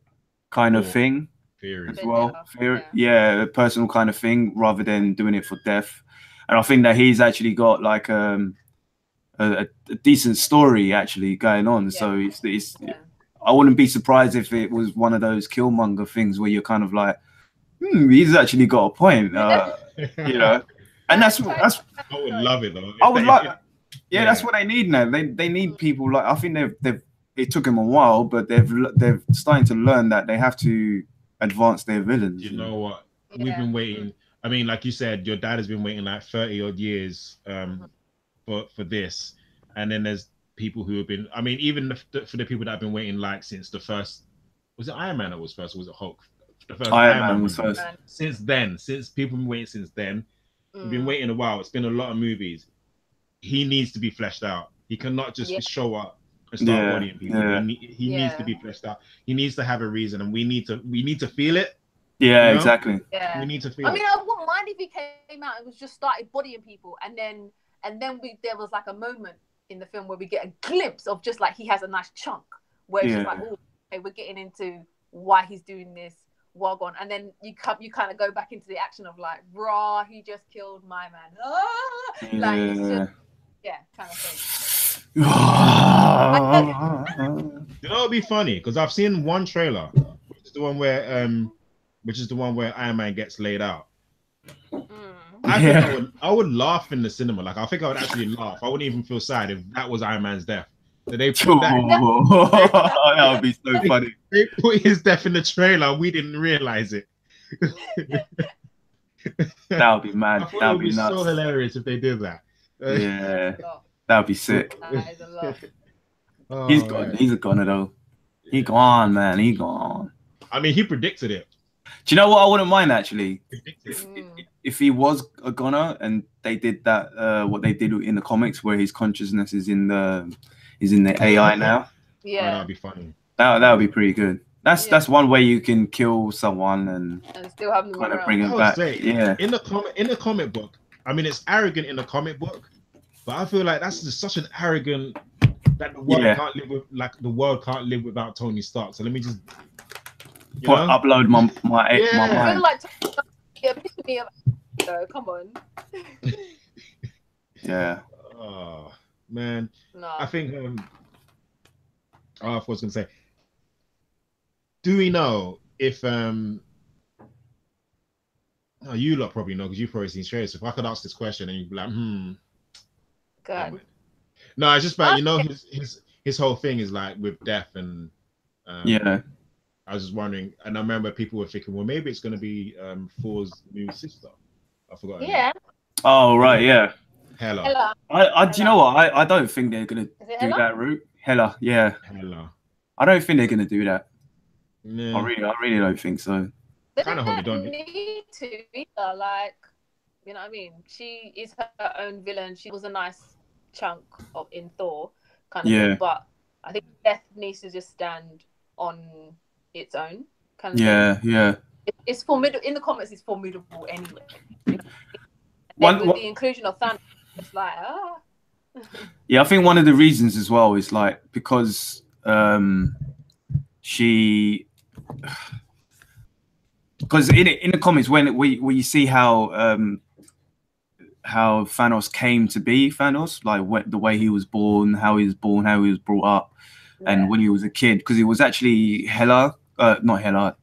kind of thing as well. Yeah, a personal kind of thing rather than doing it for death. And I think that he's actually got like a decent story actually going on. Yeah. So it's I wouldn't be surprised if it was one of those Killmonger things where you're kind of like, he's actually got a point, you know. And that's I would love it though. I would like, yeah, that's what they need now. They need people like, I think it took them a while, but they're starting to learn that they have to advance their villains. You know what? We've been waiting. I mean, like you said, your dad has been waiting like 30 odd years for this, and then there's people who have been. I mean, even for the people that have been waiting like since the first, was it Iron Man that was first, or was it Hulk? The first Iron Man was first. Since people have been waiting since then. We've been waiting a while. It's been a lot of movies. He needs to be fleshed out. He cannot just show up and start bodying people. He needs to be fleshed out. He needs to have a reason, and we need to feel it. Yeah, exactly. Yeah. We need to feel it. I mean, I wouldn't mind if he came out and was just started bodying people, and then there was like a moment in the film where we get a glimpse of just like he has a nice chunk where it's just like, oh, okay, we're getting into why he's doing this. Wagon, and then you kind of go back into the action of like, raw, he just killed my man. Like, it's just, kind of thing. You know, it'd be funny because I've seen one trailer, which is the one where Iron Man gets laid out. I think I would laugh in the cinema. Like, I think I would actually laugh. I wouldn't even feel sad if that was Iron Man's death. So they put that would be so funny. They put his death in the trailer. We didn't realize it. That would be mad. That would be nuts. So hilarious if they did that. Yeah, that would be sick. That is a lot. He's gone. He's a goner though. He gone, man. He gone. I mean, he predicted it. Do you know what? I wouldn't mind actually if he was a goner and they did that. What they did in the comics, where his consciousness is in the AI now. Yeah, that'd be funny. That would be pretty good. That's one way you can kill someone and still have them kind of bring him back. In the comic book, I mean, it's arrogant in the comic book, but I feel like that's just such an arrogant that the world can't live with. Like the world can't live without Tony Stark. So let me just upload my mind. I feel like epitome of though. Come on. Yeah. Oh man, no. I think I was gonna say, do we know if oh, you lot probably know because you've probably seen trailers. If I could ask this question and you'd be like, Good. No, it's just about his whole thing is like with death and I was just wondering, and I remember people were thinking, well, maybe it's gonna be Thor's new sister. I forgot. Yeah. Oh right, yeah. Hela. Do you know what? I don't think they're gonna do that route. Hela, yeah. Hela. I don't think they're gonna do that. Yeah. I really don't think so. They Kind of hope they don't don't. need to either. Like, you know what I mean? She is her own villain. She was a nice chunk of in Thor kind of thing, but I think Death needs to just stand on its own kind of thing. Yeah. It's formidable in the comics. It's formidable anyway. You know? And with the inclusion of Thanos, it's like Yeah, I think one of the reasons as well is like because she. Because in the comics, when you see how Thanos came to be Thanos, like the way he was born, how he was brought up, and when he was a kid, because it was actually not Hela,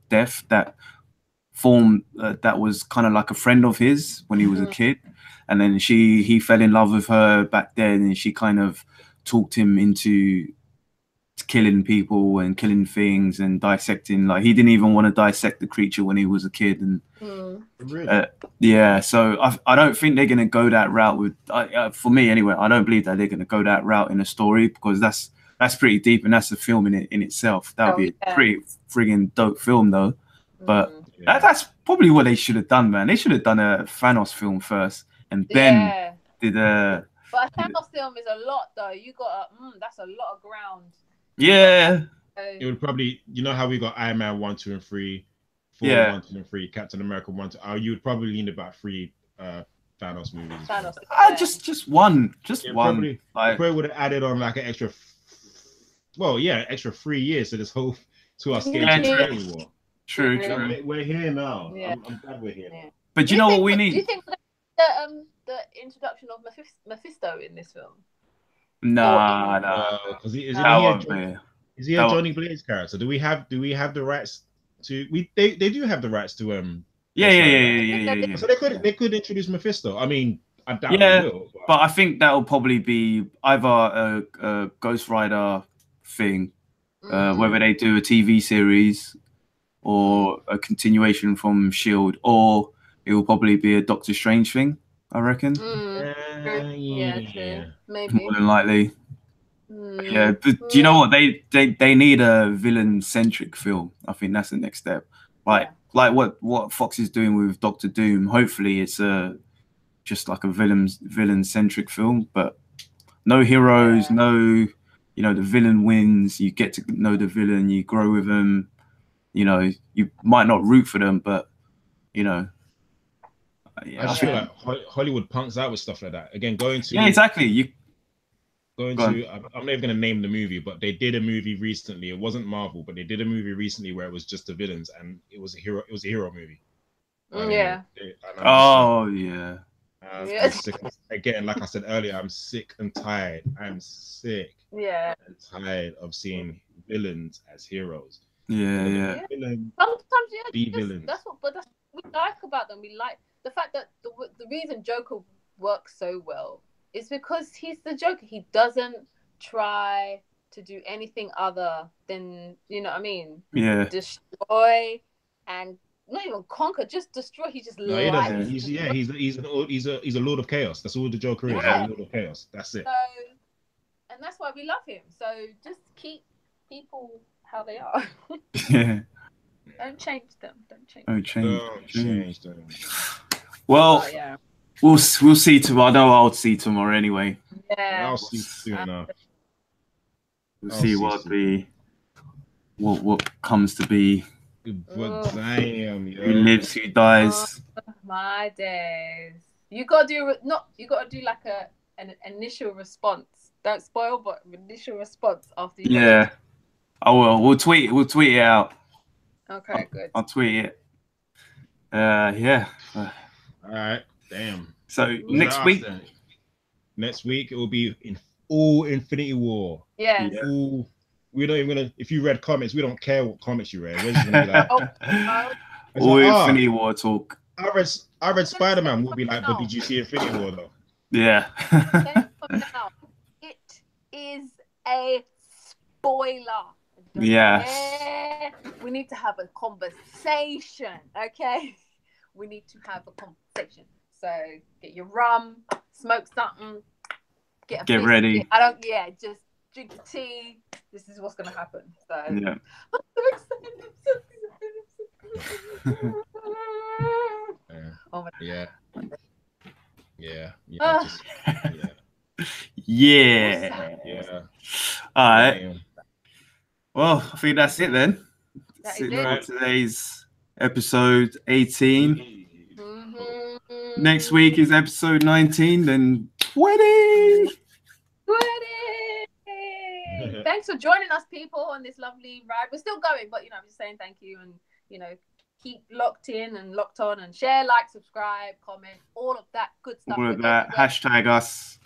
Death that formed that was kind of like a friend of his when he was a kid, and then he fell in love with her back then, and she kind of talked him into killing people and killing things and dissecting. Like he didn't even want to dissect the creature when he was a kid, and yeah. So I don't think they're gonna go that route with. For me anyway, I don't believe that they're gonna go that route in a story, because that's pretty deep, and that's a film in itself. That would be a pretty friggin' dope film though. But that's probably what they should have done, man. They should have done a Thanos film first, and then did a. But a Thanos film is a lot though. You got that's a lot of ground. Yeah. It would probably, you know how we got Iron Man 1, 2, and 3, Thor 1, 2, and 3, Captain America 1, 2. You would probably need about 3 Thanos movies. Just one. Probably, probably would have added on like an extra, extra 3 years to this whole to our Infinity War. True. We're here now. Yeah. I'm glad we're here. Yeah. But you know what we need? Do you think the introduction of Mephisto in this film? Nah. Because is he a Johnny Blaze character? Do we have the rights to? They do have the rights to Yeah. So they could introduce Mephisto. I mean, I doubt they will. But I think that'll probably be either a Ghost Rider thing, whether they do a TV series or a continuation from Shield, or it will probably be a Doctor Strange thing. I reckon. Yeah, maybe. More than likely. Yeah, but do you know what they need a villain-centric film? I think that's the next step. Like what Fox is doing with Doctor Doom. Hopefully, it's just like a villain-centric film, but no heroes, no, the villain wins. You get to know the villain, you grow with them. You might not root for them, but I just feel like Hollywood punks out with stuff like that. Again, exactly. I'm not even going to name the movie, but they did a movie recently. It wasn't Marvel, but they did a movie recently where it was just the villains, and it was a hero movie. Again, like I said earlier, I'm sick and tired. I'm sick and tired of seeing villains as heroes. Yeah. Sometimes, be villains. That's what we like about them. We like the fact that the reason Joker works so well is because he's the Joker. He doesn't try to do anything other than, destroy and not even conquer, just destroy. He just he doesn't. He's a lord of chaos. That's all the Joker is. He's a lord of chaos. That's it. So, and that's why we love him. So just keep people how they are. Don't change them. Don't change them. Well, we'll see tomorrow. I know I'll see tomorrow anyway. Yeah, I'll see soon enough. We'll see what comes to be. But damn, who lives, who dies. Oh, my days. You gotta do like an initial response. Don't spoil, but initial response after you. Yeah. I will. We'll tweet it out. Okay, good. I'll tweet it. Yeah. All right. Damn. So next week it will be in all Infinity War. Yeah. We don't even gonna. If you read comics, we don't care what comics you read. We're just gonna be like, all Infinity War talk. I read Spider-Man. We'll be like, but did you see Infinity War though? Yeah. It is a spoiler. Yes. We need to have a conversation, okay? We need to have a conversation. So get your rum, smoke something, get ready. Just drink your tea. This is what's gonna happen. So yeah. I'm so Oh my Yeah. Ah. Just, yeah. Yeah. All right. Damn. Well, I think that's it then. That That's is it it. for today's episode 18. Mm-hmm. Next week is episode 19, then 20. Thanks for joining us, people, on this lovely ride. We're still going, but I'm just saying thank you, and keep locked in and locked on, and share, like, subscribe, comment, all of that good stuff. All of that. Hashtag us.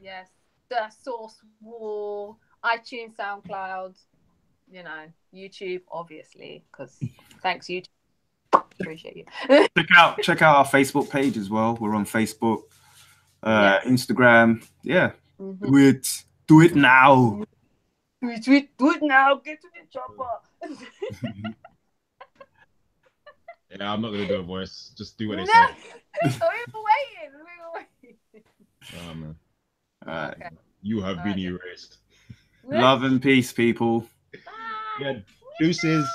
Yes, the Source Wall, iTunes, SoundCloud, YouTube, obviously, because thanks, YouTube. Appreciate you. check out our Facebook page as well. We're on Facebook, Yes. Instagram. Yeah. Mm-hmm. Do it now. Do it now. Get to the chopper. Yeah, I'm not gonna do a voice. Just do what they say. We were waiting. Oh man. All right. Okay. You have been erased. Love and peace, people. Bye. Yeah, deuces.